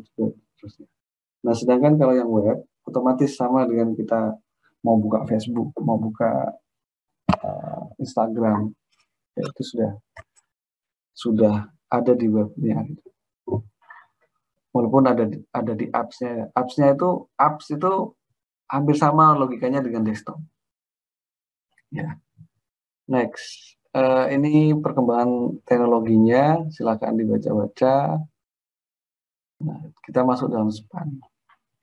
Nah, sedangkan kalau yang web, otomatis sama dengan kita mau buka Facebook, mau buka Instagram, ya itu sudah ada di webnya. Walaupun ada di apps-nya. Apps itu hampir sama logikanya dengan desktop. Ya. Next. Ini perkembangan teknologinya, silakan dibaca-baca. Nah, kita masuk dalam SPAN.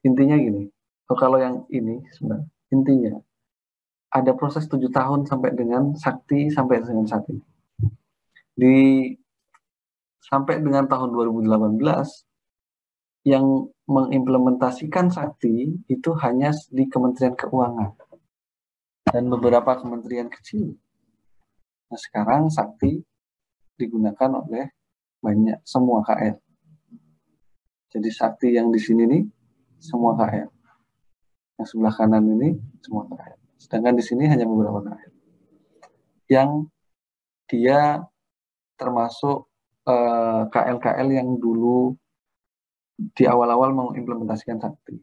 Intinya gini, kalau yang ini sebenarnya intinya ada proses 7 tahun sampai dengan Sakti sampai dengan saat ini. Sampai dengan tahun 2018 yang mengimplementasikan sakti itu hanya di Kementerian Keuangan dan beberapa kementerian kecil. Nah, sekarang sakti digunakan oleh semua KL. Jadi sakti yang di sini nih semua KL. Yang sebelah kanan ini semua KL. Sedangkan di sini hanya beberapa KL. Yang dia termasuk KL-KL yang dulu di awal-awal mengimplementasikan sakti.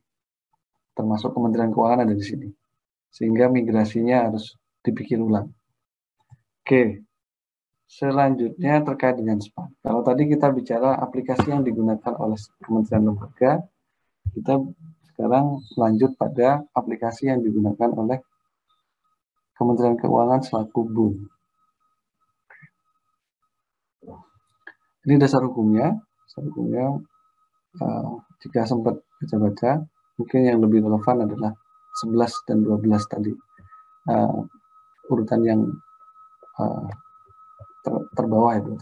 Termasuk Kementerian Keuangan ada di sini. Sehingga migrasinya harus dipikir ulang. Oke. Selanjutnya terkait dengan SPAN. Kalau tadi kita bicara aplikasi yang digunakan oleh kementerian lembaga, kita sekarang lanjut pada aplikasi yang digunakan oleh Kementerian Keuangan selaku BUN. Ini dasar hukumnya. Jika sempat baca-baca, mungkin yang lebih relevan adalah 11 dan 12 tadi. Urutan yang terbawah itu.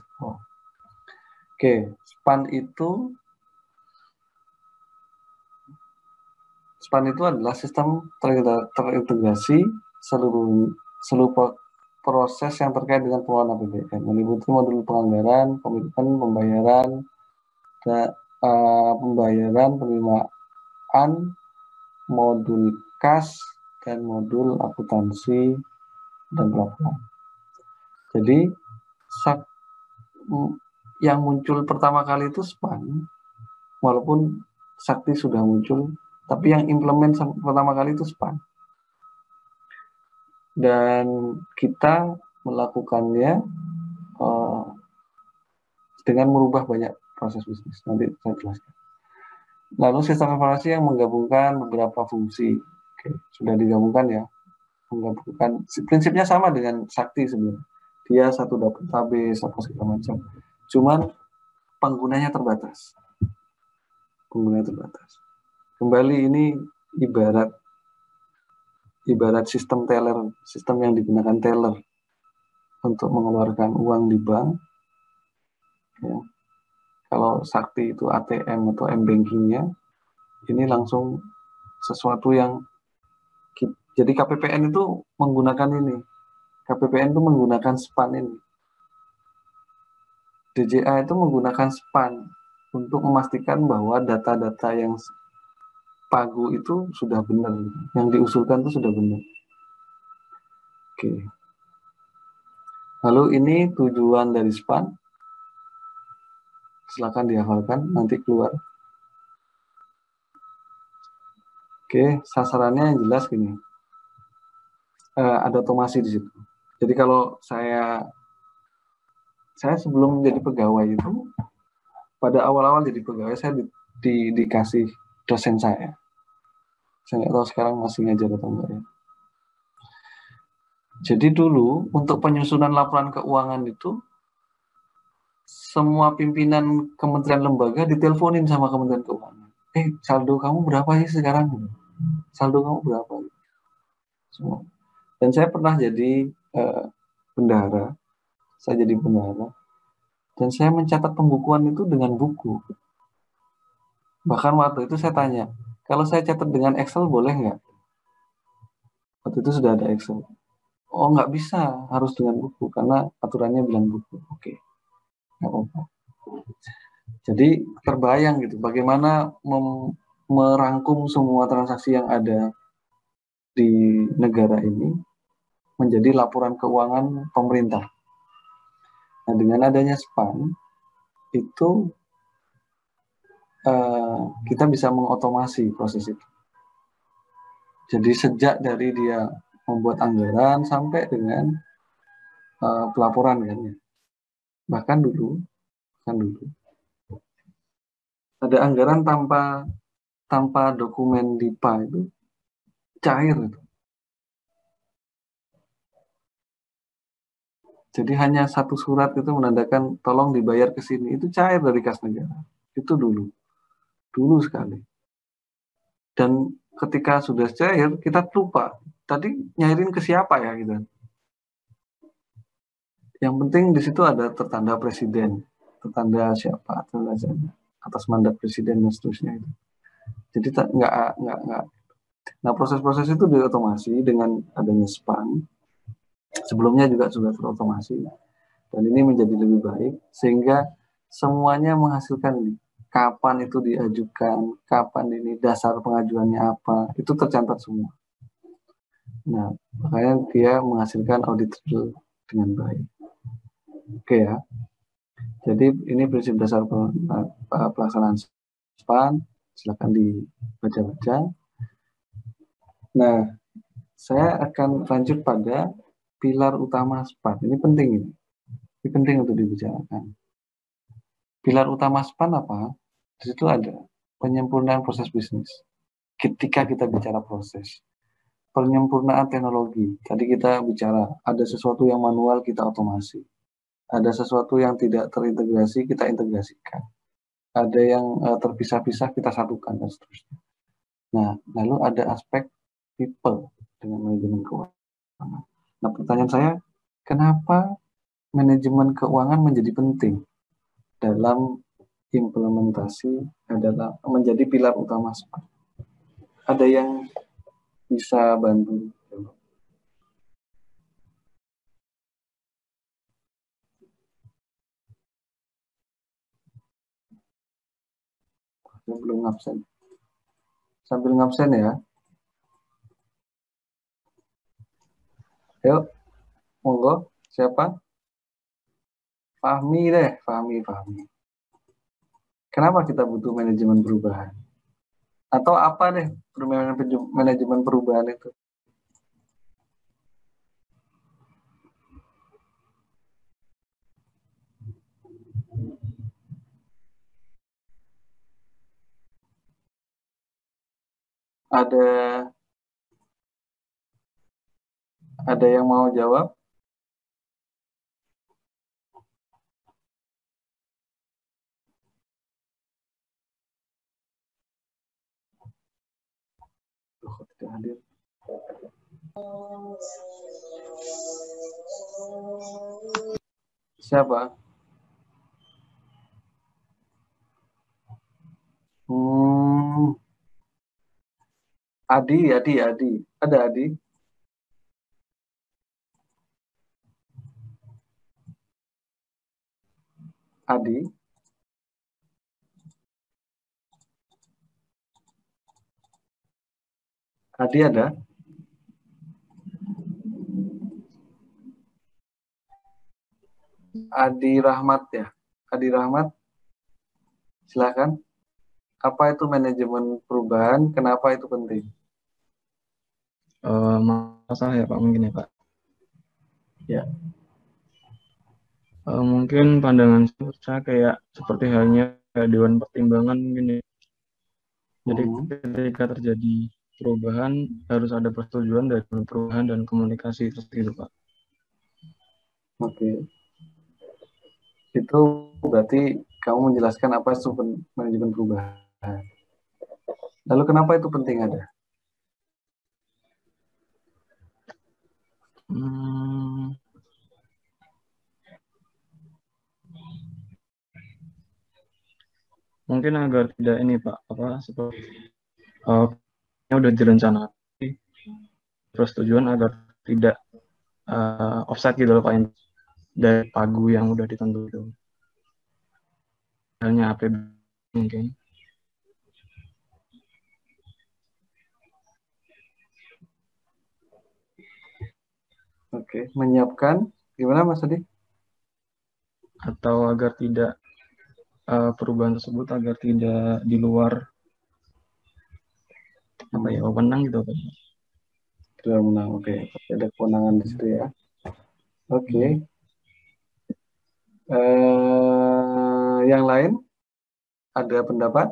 Oke, SPAN itu adalah sistem terintegrasi seluruh proses yang terkait dengan pengelolaan APBN, meliputi modul penganggaran, pembayaran, penerimaan, modul kas, dan modul akuntansi dan pelaporan. Jadi yang muncul pertama kali itu SPAN, walaupun sakti sudah muncul, tapi yang implement pertama kali itu SPAN. Dan kita melakukannya dengan merubah banyak proses bisnis. Nanti saya jelaskan. Lalu sistem informasi yang menggabungkan beberapa fungsi. Oke, sudah digabungkan ya. Menggabungkan, prinsipnya sama dengan sakti sebenarnya. Dia satu database, apa segala macam. Cuman penggunanya terbatas. Kembali ini ibarat sistem teller, sistem yang digunakan teller untuk mengeluarkan uang di bank. Ya. Kalau sakti itu ATM atau M-Banking-nya, ini langsung sesuatu yang, jadi KPPN itu menggunakan ini. KPPN itu menggunakan SPAN ini. DJA itu menggunakan SPAN untuk memastikan bahwa data-data yang pagu itu sudah benar. Yang diusulkan itu sudah benar. Oke. Lalu ini tujuan dari SPAN. Silakan dihafalkan, nanti keluar. Oke, sasarannya yang jelas gini. Ada otomasi di situ. Jadi kalau saya sebelum jadi pegawai itu, pada awal-awal jadi pegawai saya dikasih dosen saya. Saya nggak tahu sekarang masih ngajar atau enggak ya. Jadi dulu untuk penyusunan laporan keuangan itu semua pimpinan kementerian lembaga diteleponin sama Kementerian Keuangan. Saldo kamu berapa sih sekarang? Saldo kamu berapa? Semua. Dan saya pernah jadi bendahara. Saya jadi bendahara. Dan saya mencatat pembukuan itu dengan buku. Bahkan waktu itu saya tanya, kalau saya catat dengan Excel boleh nggak? Waktu itu sudah ada Excel. Oh, nggak bisa, harus dengan buku karena aturannya bilang buku. Oke, nggak apa-apa. Jadi terbayang gitu, bagaimana merangkum semua transaksi yang ada di negara ini menjadi laporan keuangan pemerintah. Nah, dengan adanya SPAN itu kita bisa mengotomasi proses itu. Jadi sejak dari dia membuat anggaran sampai dengan pelaporan kan ya. Bahkan dulu ada anggaran tanpa dokumen DIPA itu cair itu. Jadi hanya satu surat itu menandakan tolong dibayar ke sini, itu cair dari kas negara. Itu dulu sekali. Dan ketika sudah cair, kita lupa tadi nyairin ke siapa ya gitu. Yang penting di situ ada tertanda presiden, tertanda siapa, tertanda siapa. atas mandat presiden dan seterusnya itu. Jadi nggak. Nah, proses-proses itu diotomasi dengan adanya SPAN. Sebelumnya juga sudah terotomasi. Dan ini menjadi lebih baik sehingga semuanya menghasilkan ini. Kapan itu diajukan, kapan ini dasar pengajuannya apa, itu tercatat semua. Nah, makanya dia menghasilkan audit dengan baik. Oke ya. Jadi ini prinsip dasar pelaksanaan SPAN. Silakan dibaca-baca. Nah, saya akan lanjut pada pilar utama SPAN. Ini penting ini. Ini penting untuk dibicarakan. Pilar utama SPAN apa? Di situ ada penyempurnaan proses bisnis. Ketika kita bicara proses, penyempurnaan teknologi. Tadi kita bicara ada sesuatu yang manual kita otomasi. Ada sesuatu yang tidak terintegrasi kita integrasikan. Ada yang terpisah-pisah kita satukan dan seterusnya. Nah, lalu ada aspek people dengan manajemen keuangan. Nah, pertanyaan saya, kenapa manajemen keuangan menjadi penting dalam implementasi adalah menjadi pilar utama SPAN? Ada yang bisa bantu? Saya belum ngabsen. Sambil ngabsen ya. Yuk, monggo. Siapa? Fahmi deh, Fahmi. Kenapa kita butuh manajemen perubahan? Atau apa deh manajemen perubahan itu? Ada yang mau jawab? Tidak hadir. Siapa? Adi. Ada Adi? Adi? Adi ada? Adi Rahmat ya? Adi Rahmat? Silakan. Apa itu manajemen perubahan? Kenapa itu penting? Masalah ya Pak, mungkin ya Pak. Ya. Mungkin pandangan saya kayak seperti halnya Dewan Pertimbangan mungkin ya. Jadi ketika terjadi perubahan harus ada persetujuan dari perubahan dan komunikasi seperti itu Pak. Oke. Itu berarti kamu menjelaskan apa itu manajemen perubahan. Lalu kenapa itu penting ada? Mungkin agar tidak ini Pak, seperti udah direncanakan persetujuan agar tidak offside gitu loh Pak, dari pagu yang udah ditentukan. Hanya APB mungkin. Oke, menyiapkan gimana Mas Adi? Atau agar tidak perubahan tersebut agar tidak di luar wewenang gitu Pak. Wewenang, oke. Ada kewenangan di situ ya. Oke. Yang lain ada pendapat?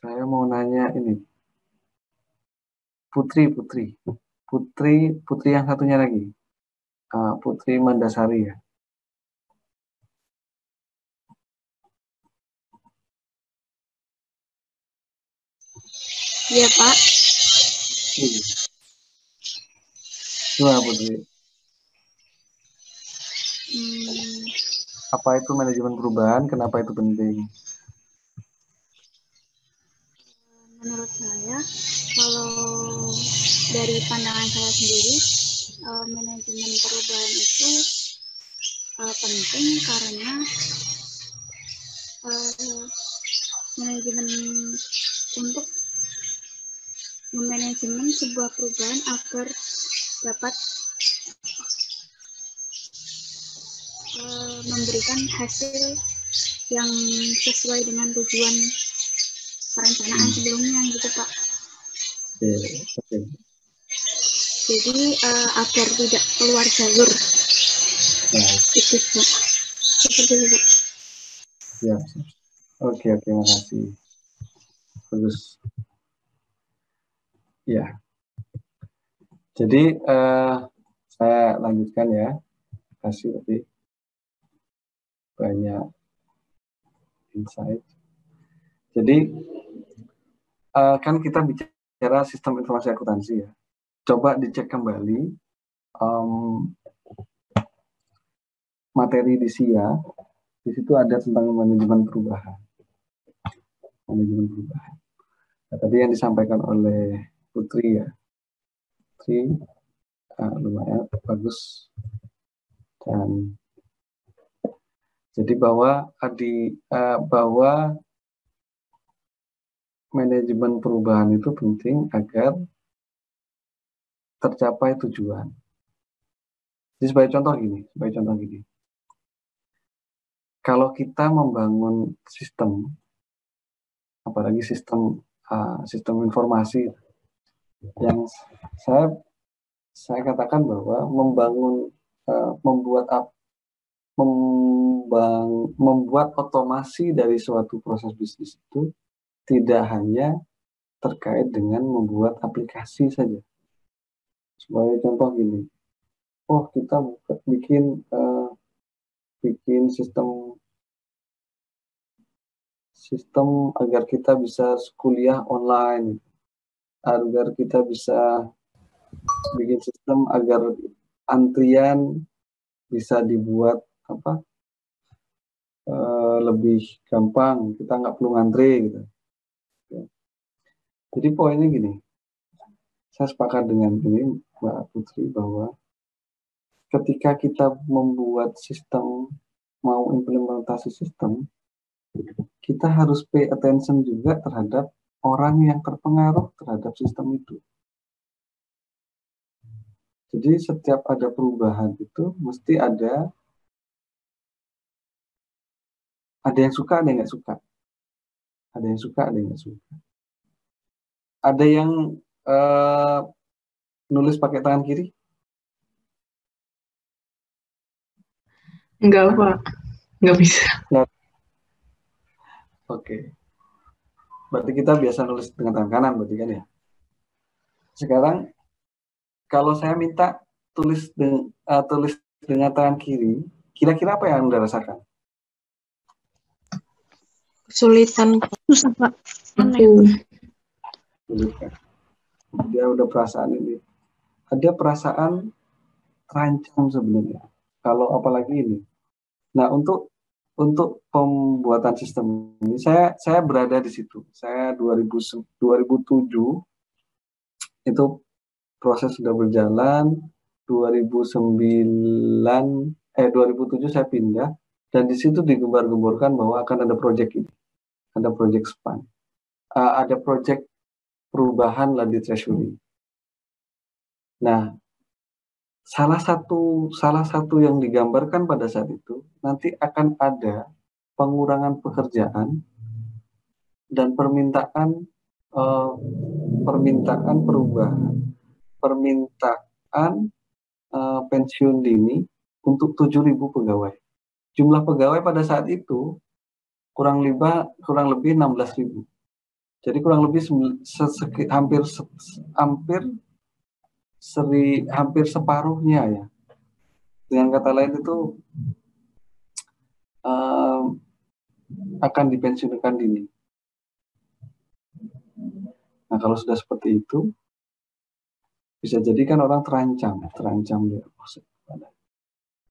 Saya mau nanya ini. Putri yang satunya lagi. Putri Mandasari ya. Iya Pak. Gimana Putri? Apa itu manajemen perubahan? Kenapa itu penting? Menurut saya, kalau dari pandangan saya sendiri, manajemen perubahan itu penting karena manajemen untuk memanajemen sebuah perubahan agar dapat memberikan hasil yang sesuai dengan tujuan perencanaan sebelumnya gitu Pak. Oke. Jadi agar tidak keluar jalur. Itu Pak. Seperti itu Pak. Ya. Oke, makasih. Bagus. Ya. Jadi saya lanjutkan ya. Kasih tadi banyak insight. Jadi kan kita bicara sistem informasi akuntansi ya. Coba dicek kembali materi di SIA. Di situ ada tentang manajemen perubahan. Nah, tadi yang disampaikan oleh Putri ya. Putri lumayan bagus. Dan jadi bahwa manajemen perubahan itu penting agar tercapai tujuan. Jadi sebagai contoh gini. Kalau kita membangun sistem, apalagi sistem informasi, yang saya katakan bahwa membuat otomasi dari suatu proses bisnis itu tidak hanya terkait dengan membuat aplikasi saja. Sebagai contoh gini, kita bikin sistem agar kita bisa kuliah online, agar kita bisa bikin sistem agar antrian bisa dibuat lebih gampang, kita nggak perlu ngantri gitu. Jadi poinnya gini, saya sepakat dengan ini Mbak Putri bahwa ketika kita membuat sistem, mau implementasi sistem, kita harus pay attention juga terhadap orang yang terpengaruh terhadap sistem itu. Jadi setiap ada perubahan itu mesti ada yang suka, ada yang nggak suka. Ada yang suka, ada yang nggak suka. Ada yang nulis pakai tangan kiri? Enggak, Pak. Enggak bisa. Oke. Berarti kita biasa nulis dengan tangan kanan, berarti kan ya? Sekarang, kalau saya minta tulis dengan tangan kiri, kira-kira apa yang Anda rasakan? Kesulitan. Susah, Pak. Dia udah perasaan ini. Ada perasaan terancam sebenarnya. Kalau apalagi ini. Nah, untuk pembuatan sistem ini, saya berada di situ. Saya 2007 itu proses sudah berjalan. 2007 saya pindah, dan di situ digembar-gemborkan bahwa akan ada proyek ini, ada proyek SPAN, ada proyek perubahan lah di Treasury. Nah, salah satu yang digambarkan pada saat itu, nanti akan ada pengurangan pekerjaan dan permintaan perubahan, permintaan pensiun dini untuk 7.000 pegawai. Jumlah pegawai pada saat itu kurang lebih 16.000. Jadi kurang lebih hampir separuhnya ya. Dengan kata lain itu akan dipensiunkan dini. Nah, kalau sudah seperti itu, bisa jadi kan orang terancam ya,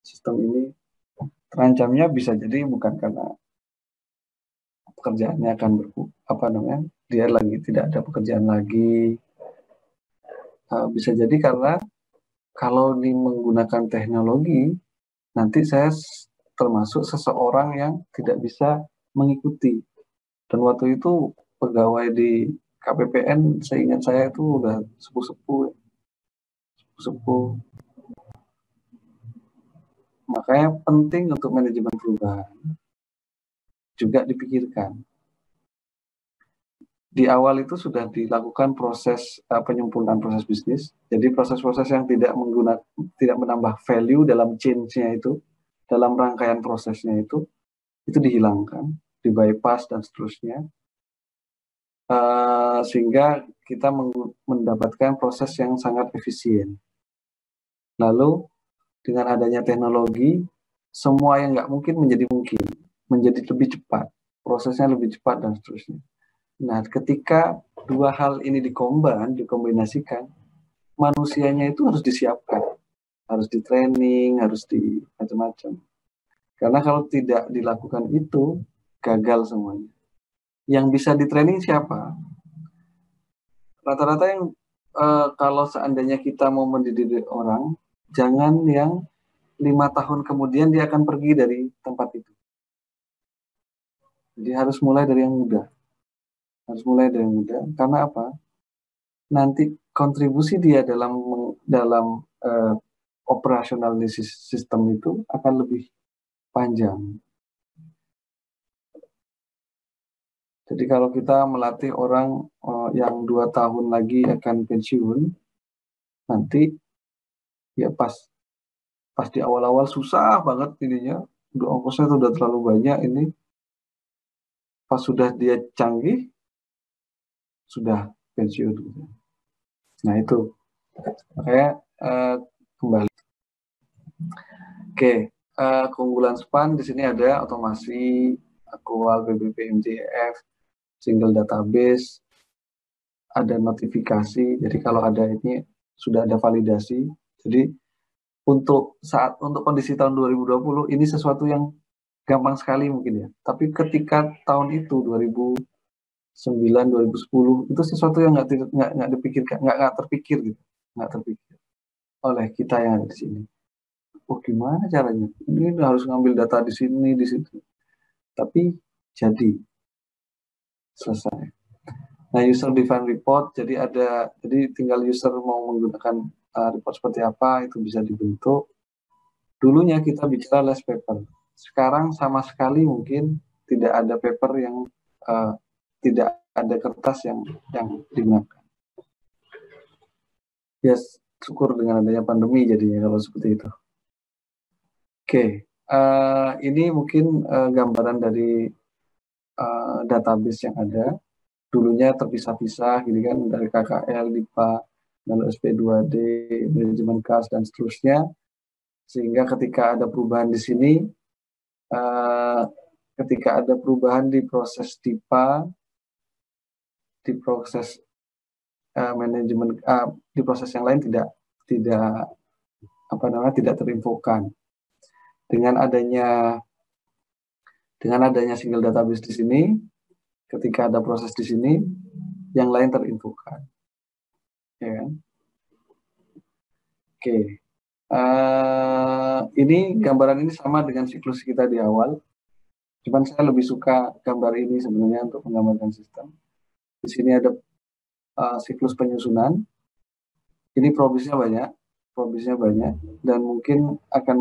sistem ini Terancamnya bisa jadi bukan karena pekerjaannya akan dia lagi tidak ada pekerjaan lagi. Bisa jadi karena kalau menggunakan teknologi, nanti saya termasuk seseorang yang tidak bisa mengikuti. Dan waktu itu pegawai di KPPN, seingat saya itu udah sepuh-sepuh. Makanya penting untuk manajemen perubahan juga dipikirkan. Di awal itu sudah dilakukan proses penyempurnaan proses bisnis. Jadi proses-proses yang tidak menambah value dalam change-nya itu, dalam rangkaian prosesnya itu dihilangkan, di bypass dan seterusnya, sehingga kita mendapatkan proses yang sangat efisien. Lalu dengan adanya teknologi, semua yang nggak mungkin menjadi mungkin, menjadi lebih cepat, prosesnya lebih cepat dan seterusnya. Nah, ketika dua hal ini dikombinasikan, manusianya itu harus disiapkan, harus di training, harus di macam-macam. Karena kalau tidak dilakukan itu, gagal semuanya. Yang bisa di training siapa? Rata-rata yang kalau seandainya kita mau mendidik orang, jangan yang 5 tahun kemudian dia akan pergi dari tempat itu. Jadi harus mulai dari yang muda. Karena apa? Nanti kontribusi dia dalam operasional sistem itu akan lebih panjang. Jadi kalau kita melatih orang yang 2 tahun lagi akan pensiun, nanti ya pas di awal-awal susah banget ininya, udah ongkosnya udah terlalu banyak ini. Pas sudah dia canggih, sudah pensiun. Nah itu, makanya kembali. Oke, keunggulan SPAN di sini ada otomasi, aktual, BBP-MJF, single database, ada notifikasi. Jadi kalau ada ini sudah ada validasi. Jadi untuk kondisi tahun 2020 ini sesuatu yang gampang sekali mungkin ya. Tapi ketika tahun itu 2009, 2010 itu sesuatu yang nggak dipikirkan, nggak terpikir gitu, nggak terpikir oleh kita yang ada di sini. Oh gimana caranya? Ini harus ngambil data di sini, di situ. Tapi jadi selesai. Nah, user defined report, jadi tinggal user mau menggunakan report seperti apa itu bisa dibentuk. Dulunya kita bicara less paper. Sekarang sama sekali mungkin tidak ada paper yang tidak ada kertas yang digunakan. Yes, syukur dengan adanya pandemi jadinya kalau seperti itu. Oke, ini mungkin gambaran dari database yang ada. Dulunya terpisah-pisah gitu kan, dari KKL, DIPA, lalu SP2D, manajemen kas dan seterusnya, sehingga ketika ada perubahan di sini, ketika ada perubahan di proses DIPA, di proses manajemen, di proses yang lain tidak terinfokan. Dengan adanya single database di sini, ketika ada proses di sini, yang lain terinfokan. Ya kan? Oke. Ini gambaran ini sama dengan siklus kita di awal. Cuman saya lebih suka gambar ini sebenarnya untuk menggambarkan sistem. Di sini ada siklus penyusunan. Ini probisnya banyak, dan mungkin akan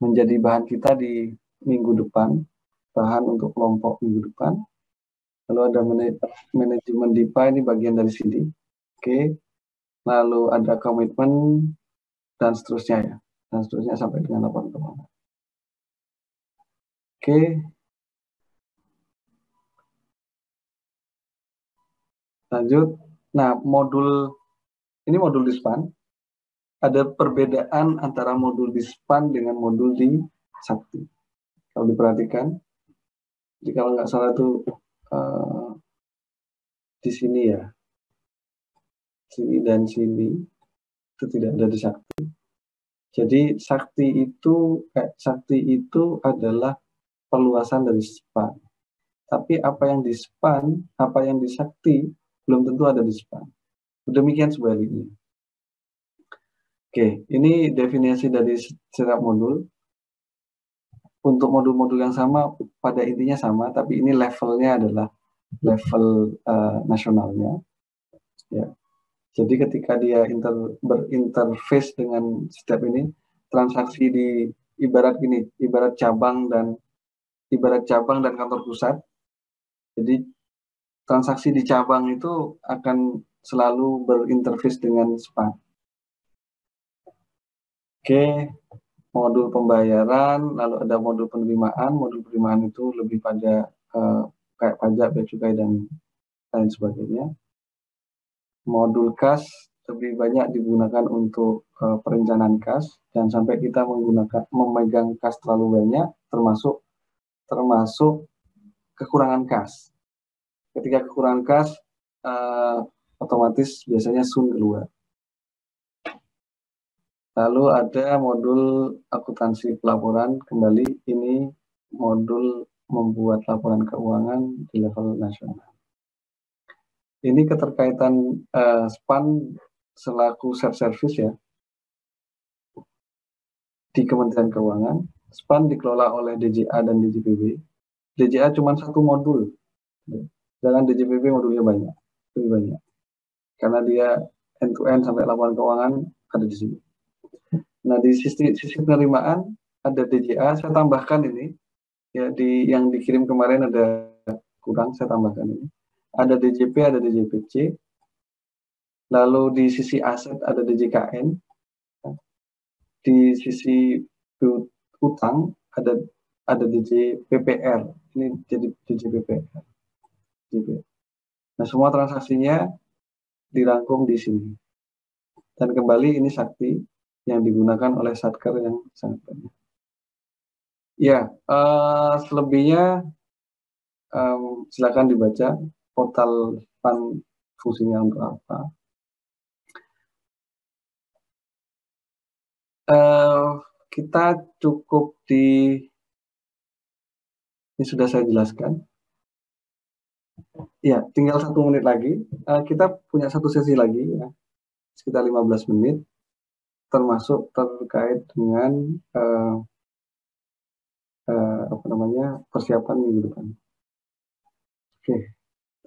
menjadi bahan kita di minggu depan. Bahan untuk kelompok minggu depan. Lalu ada manajemen DIPA, ini bagian dari sini. Oke. Lalu ada komitmen dan seterusnya ya. Dan seterusnya sampai dengan laporan keuangan. Oke. Lanjut. Nah, ini modul di SPAN. Ada perbedaan antara modul di SPAN dengan modul di Sakti. Kalau diperhatikan, jadi kalau nggak salah itu di sini ya, sini dan sini itu tidak ada di Sakti. Jadi sakti itu adalah perluasan dari span. Tapi apa yang di span, apa yang di sakti belum tentu ada di span. Demikian sebaliknya. Oke, ini definisi dari setiap modul. Untuk modul-modul yang sama, pada intinya sama, tapi ini levelnya adalah level nasionalnya. Ya. Jadi ketika dia berinterface dengan setiap ini, transaksi di ibarat cabang dan kantor pusat. Jadi transaksi di cabang itu akan selalu berinterface dengan span. Oke, modul pembayaran, lalu ada modul penerimaan. Modul penerimaan itu lebih pada kayak pajak, bea cukai, dan lain sebagainya. Modul kas lebih banyak digunakan untuk perencanaan kas, dan sampai kita memegang kas terlalu banyak, termasuk kekurangan kas. Ketika kekurangan kas, otomatis biasanya sun keluar. Lalu ada modul akuntansi pelaporan, kembali ini modul membuat laporan keuangan di level nasional. Ini keterkaitan span selaku self-service ya. Di Kementerian Keuangan, span dikelola oleh DJA dan DJPB. DJA cuma satu modul, sedangkan DJPB modulnya lebih banyak. Karena dia end-to-end sampai laporan keuangan ada di sini. Nah, di sisi penerimaan ada DJA, saya tambahkan ini ya, yang dikirim kemarin ada kurang, saya tambahkan ini. Ada DJP, ada DJPC. Lalu di sisi aset ada DJKN. Di sisi utang ada DJPPR. Ini jadi DJPPR. Nah, semua transaksinya dirangkum di sini. Dan kembali ini sakti yang digunakan oleh satker yang sangat banyak. Ya, selebihnya silakan dibaca portal span fungsinya untuk apa. Kita cukup ini sudah saya jelaskan. Ya, tinggal 1 menit lagi. Kita punya satu sesi lagi ya, sekitar 15 menit, termasuk terkait dengan persiapan minggu depan. Oke,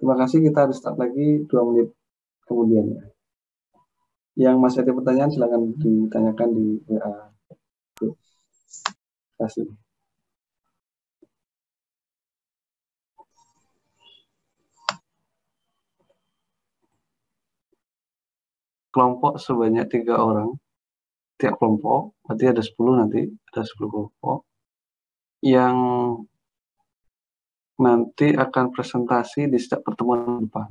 terima kasih. Kita harus start lagi 2 menit kemudian ya. Yang masih ada pertanyaan silakan ditanyakan di WA. Terima kasih. Kelompok sebanyak 3 orang. Tiap kelompok, berarti ada 10 nanti, ada 10 kelompok yang nanti akan presentasi di setiap pertemuan depan.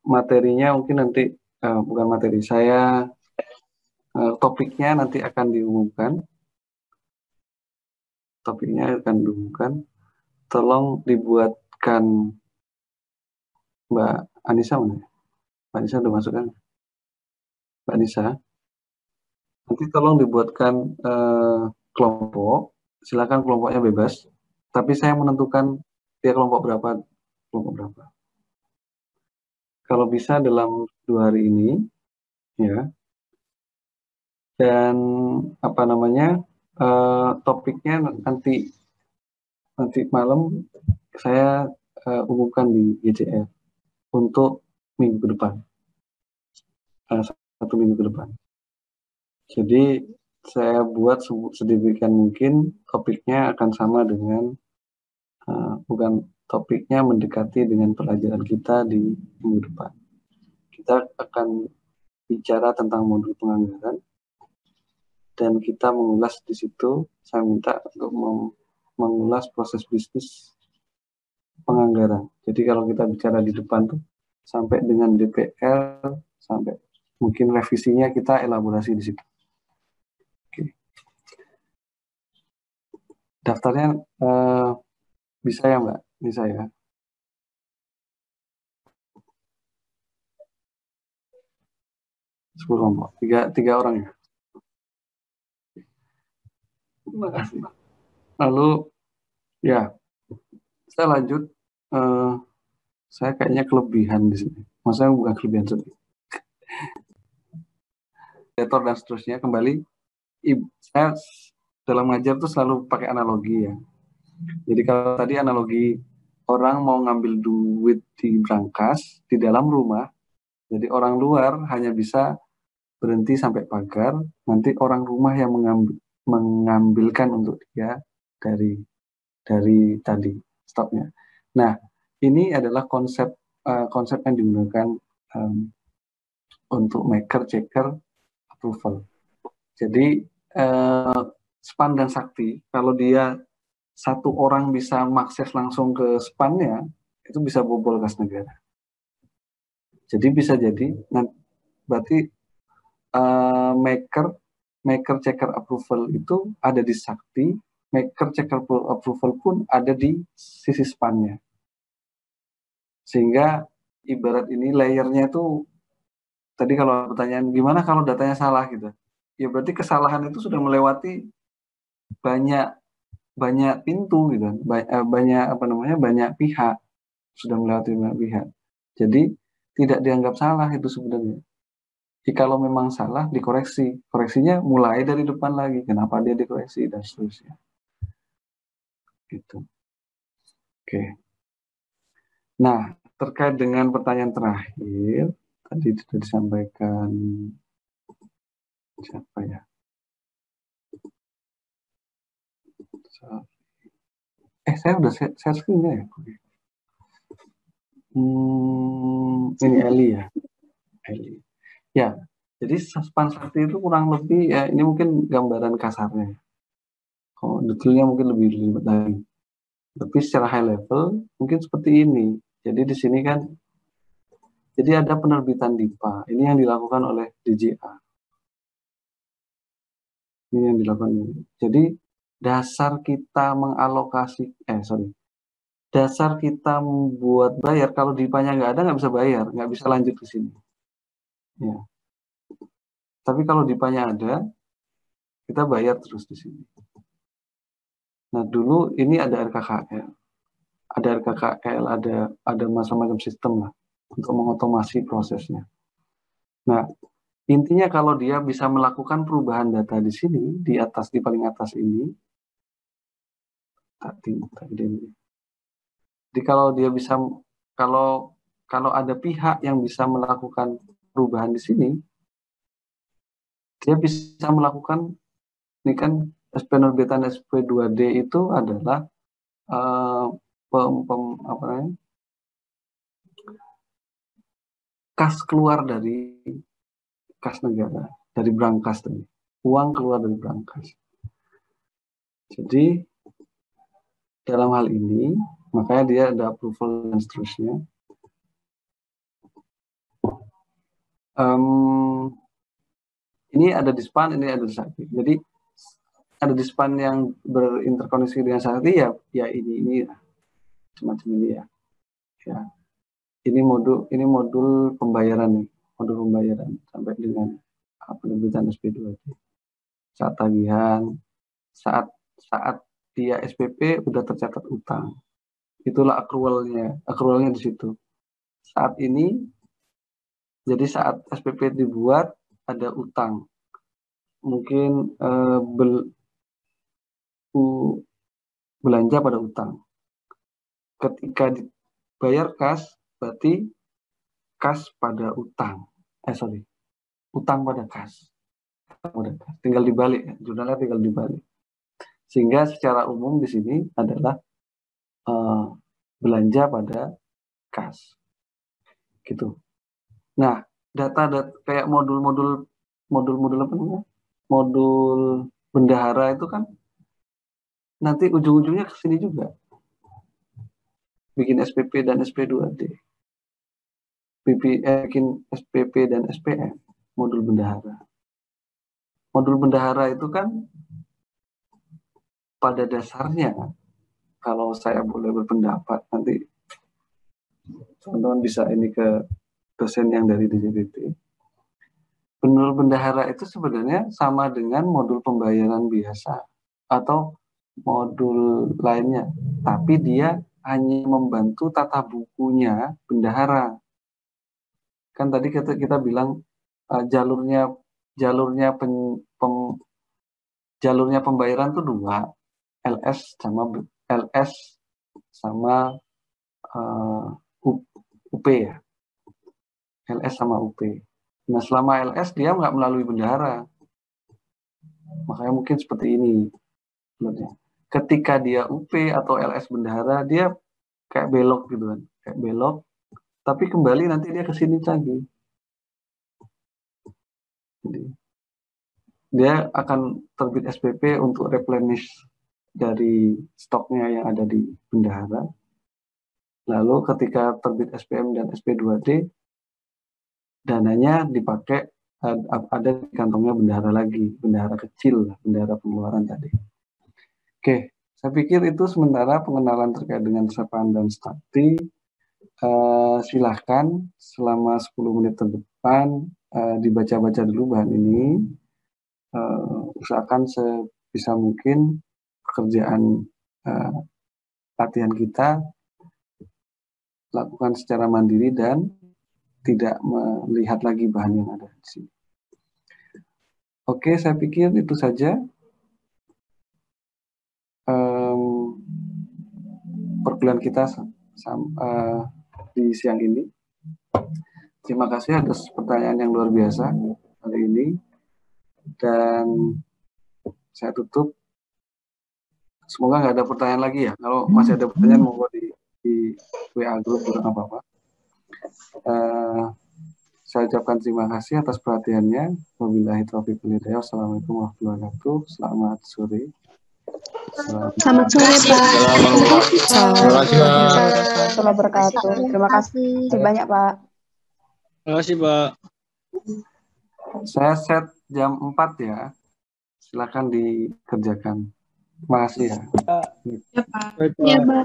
Materinya mungkin nanti, bukan materi saya, topiknya nanti akan diumumkan. Tolong dibuatkan Mbak Anissa mana? Mbak Anissa udah masuk kan? Mbak Anissa, nanti tolong dibuatkan kelompok. Silakan kelompoknya bebas. Tapi saya menentukan dia kelompok berapa. Kalau bisa dalam 2 hari ini, ya. Dan topiknya nanti malam saya umumkan di GCF untuk minggu ke depan, 1 minggu ke depan. Jadi saya buat sedemikian mungkin topiknya akan sama dengan topiknya mendekati dengan pelajaran kita di minggu depan. Kita akan bicara tentang modul penganggaran dan kita mengulas di situ. Saya minta untuk mengulas proses bisnis penganggaran. Jadi kalau kita bicara di depan tuh sampai dengan DPR, sampai mungkin revisinya kita elaborasi di situ. Oke. Daftarnya bisa ya Mbak? Bisa ya. 10 kelompok. Tiga orang ya. Terima kasih. Lalu ya, saya lanjut. Saya kayaknya kelebihan di sini. Maksudnya bukan kelebihan sedikit. Dan seterusnya kembali. Saya dalam ngajar tuh selalu pakai analogi ya. Jadi kalau tadi analogi orang mau ngambil duit di brankas di dalam rumah, jadi orang luar hanya bisa berhenti sampai pagar, nanti orang rumah yang mengambilkan untuk dia dari tadi stopnya. Nah, ini adalah konsep yang digunakan untuk maker, checker, approval. Jadi span dan sakti, kalau dia satu orang bisa mengakses langsung ke spannya, itu bisa bobol kas negara. Jadi bisa jadi, berarti maker, checker, approval itu ada di sakti, maker, checker, approval pun ada di sisi spannya. Sehingga ibarat ini layernya itu, tadi kalau pertanyaan gimana kalau datanya salah gitu, ya berarti kesalahan itu sudah melewati banyak pintu gitu, banyak pihak, sudah melewati banyak pihak. Jadi tidak dianggap salah itu sebenarnya. Jadi kalau memang salah dikoreksi, koreksinya mulai dari depan lagi, kenapa dia dikoreksi dan seterusnya. Gitu. Oke. Nah, terkait dengan pertanyaan terakhir, tadi sudah disampaikan siapa ya? Saya udah share screen-nya ya? Ini Eli ya. Eli. Ya, jadi span sakti itu kurang lebih ya, ini mungkin gambaran kasarnya. Kalau detailnya mungkin lebih ribet lagi. Tapi secara high level mungkin seperti ini. Jadi di sini kan, jadi ada penerbitan DIPA. Ini yang dilakukan oleh DJA. Ini yang dilakukan ini. Jadi dasar kita dasar kita membuat bayar, kalau DIPA-nya nggak ada, nggak bisa bayar, nggak bisa lanjut ke sini. Ya. Tapi kalau DIPA-nya ada, kita bayar terus di sini. Nah, dulu ini ada RKKL. Ada RKKL, ada macam-macam sistem lah untuk mengotomasi prosesnya. Nah, intinya kalau dia bisa melakukan perubahan data di sini, di paling atas ini, jadi kalau dia bisa, kalau ada pihak yang bisa melakukan perubahan di sini, dia bisa melakukan, ini kan penerbitan SP2D itu adalah kas keluar dari kas negara, dari brankas tadi, uang keluar dari brankas. Jadi dalam hal ini makanya dia ada approval dan seterusnya. Ini ada di span, ini ada di sakti. Jadi ada di span yang berinterkoneksi dengan sakti ya ini ya, semacam ini ya. Ya. Ini modul pembayaran nih, modul pembayaran sampai dengan penerbitan SP2D. Saat tagihan, saat dia SPP udah tercatat utang. Itulah accrualnya di situ. Saat ini, jadi saat SPP dibuat ada utang. Mungkin belanja pada utang. Ketika dibayar kas, berarti kas pada utang. Utang pada kas. Tinggal dibalik, jurnalnya tinggal dibalik. Sehingga secara umum di sini adalah belanja pada kas. Gitu. Nah, data kayak modul apa namanya? Modul bendahara itu kan nanti ujung-ujungnya ke sini juga. Bikin SPP dan SP2D. Bikin SPP dan SPM, modul bendahara. Modul bendahara itu kan pada dasarnya, kalau saya boleh berpendapat, nanti teman-teman bisa ini ke dosen yang dari DJBP. Modul bendahara itu sebenarnya sama dengan modul pembayaran biasa atau modul lainnya, tapi dia hanya membantu tata bukunya bendahara. Kan tadi kita bilang jalurnya pembayaran tuh dua, LS sama UP ya, LS sama UP. Nah, selama LS dia nggak melalui bendahara, makanya mungkin seperti ini. Ketika dia UP atau LS bendahara, dia kayak belok gitu kan, kayak belok, tapi kembali nanti dia ke sini lagi. Jadi, dia akan terbit SPP untuk replenish dari stoknya yang ada di bendahara. Lalu ketika terbit SPM dan SP2D, dananya dipakai ada di kantongnya bendahara lagi, bendahara kecil, bendahara pengeluaran tadi. Oke, saya pikir itu sementara pengenalan terkait dengan sapaan dan stati. Silahkan selama 10 menit ke depan dibaca-baca dulu bahan ini. Usahakan sebisa mungkin pekerjaan latihan kita lakukan secara mandiri dan tidak melihat lagi bahan yang ada di sini. Oke, saya pikir itu saja perkuliahan kita di siang ini. Terima kasih atas pertanyaan yang luar biasa hari ini. Dan saya tutup. Semoga nggak ada pertanyaan lagi ya. Kalau masih ada pertanyaan, mohon di WA group, tidak apa-apa. Saya ucapkan terima kasih atas perhatiannya. Wabillahi taufiq wal hidayah. Wassalamualaikum warahmatullahi wabarakatuh. Selamat sore. Selamat sore, Pak. Terima kasih, Pak. Assalamualaikum wabarakatuh. Terima kasih banyak, Pak. Terima kasih, Pak. Saya set jam 4 ya. Silakan dikerjakan. Terima kasih ya. Ya, Pak. Ya, Pak.